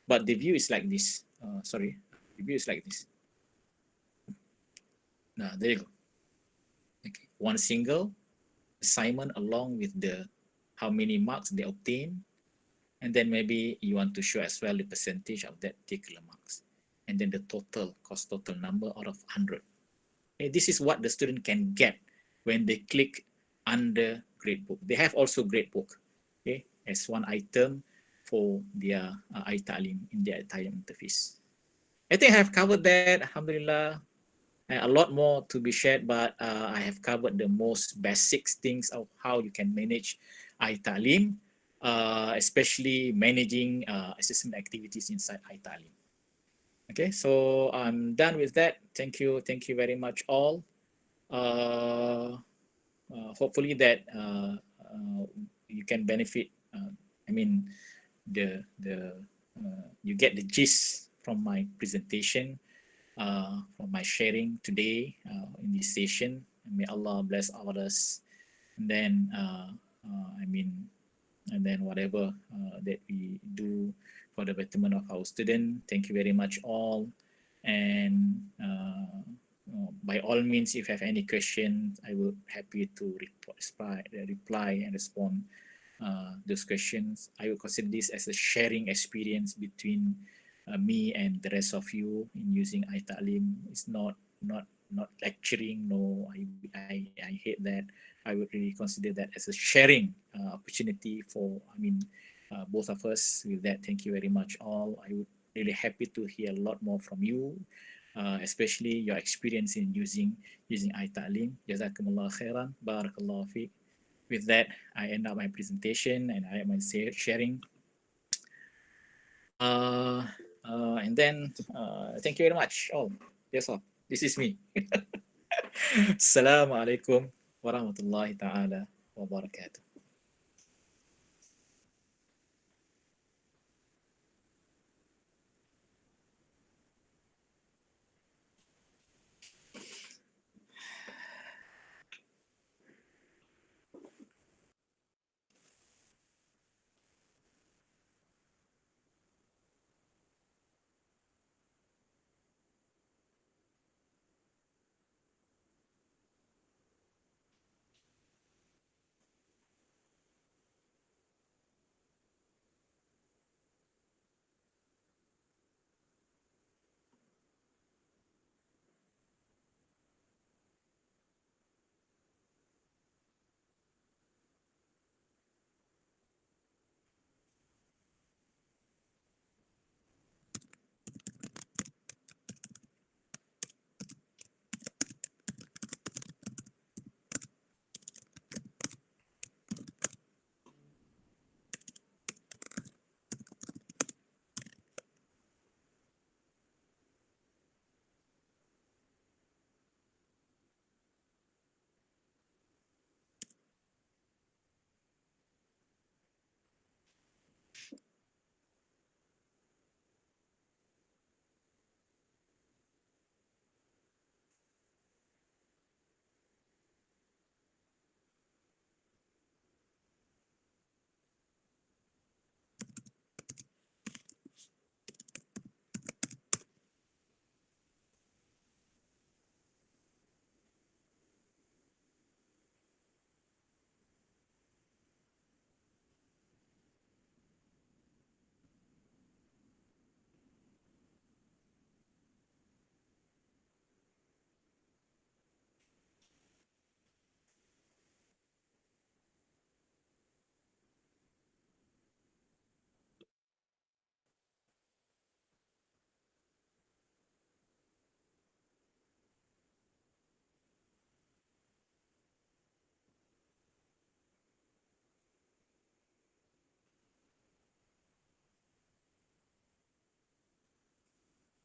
but the view is like this. Sorry, the view is like this. Now there you go. Okay, one single assignment along with the how many marks they obtain, and then maybe you want to show as well the percentage of that particular marks, and then the total cost total number out of 100. Okay, this is what the student can get when they click under gradebook. They have also gradebook, okay, as one item for their iTa'leem in their iTa'leem interface. I think I have covered that, alhamdulillah. A lot more to be shared, but I have covered the most basic things of how you can manage iTa'leem, especially managing assessment activities inside iTa'leem. Okay, so I'm done with that. Thank you very much all. Hopefully that you can benefit. I mean, the you get the gist from my presentation, from my sharing today in this session. May Allah bless all of us. And then I mean, and then whatever that we do for the betterment of our student. Thank you very much all. And by all means, if you have any questions, I will happy to reply and respond those questions. I will consider this as a sharing experience between me and the rest of you in using iTa'leem. It's not lecturing. No, I hate that. I would really consider that as a sharing opportunity for, I mean, both of us. With that, thank you very much all. I would really happy to hear a lot more from you, especially your experience in using iTa'leem. Jazakumullah khairan. Barakallahu fiqh. With that, I end up my presentation and I am sharing. And then thank you very much. Oh, that's all. This is me. Assalamualaikum warahmatullahi taala wabarakatuh.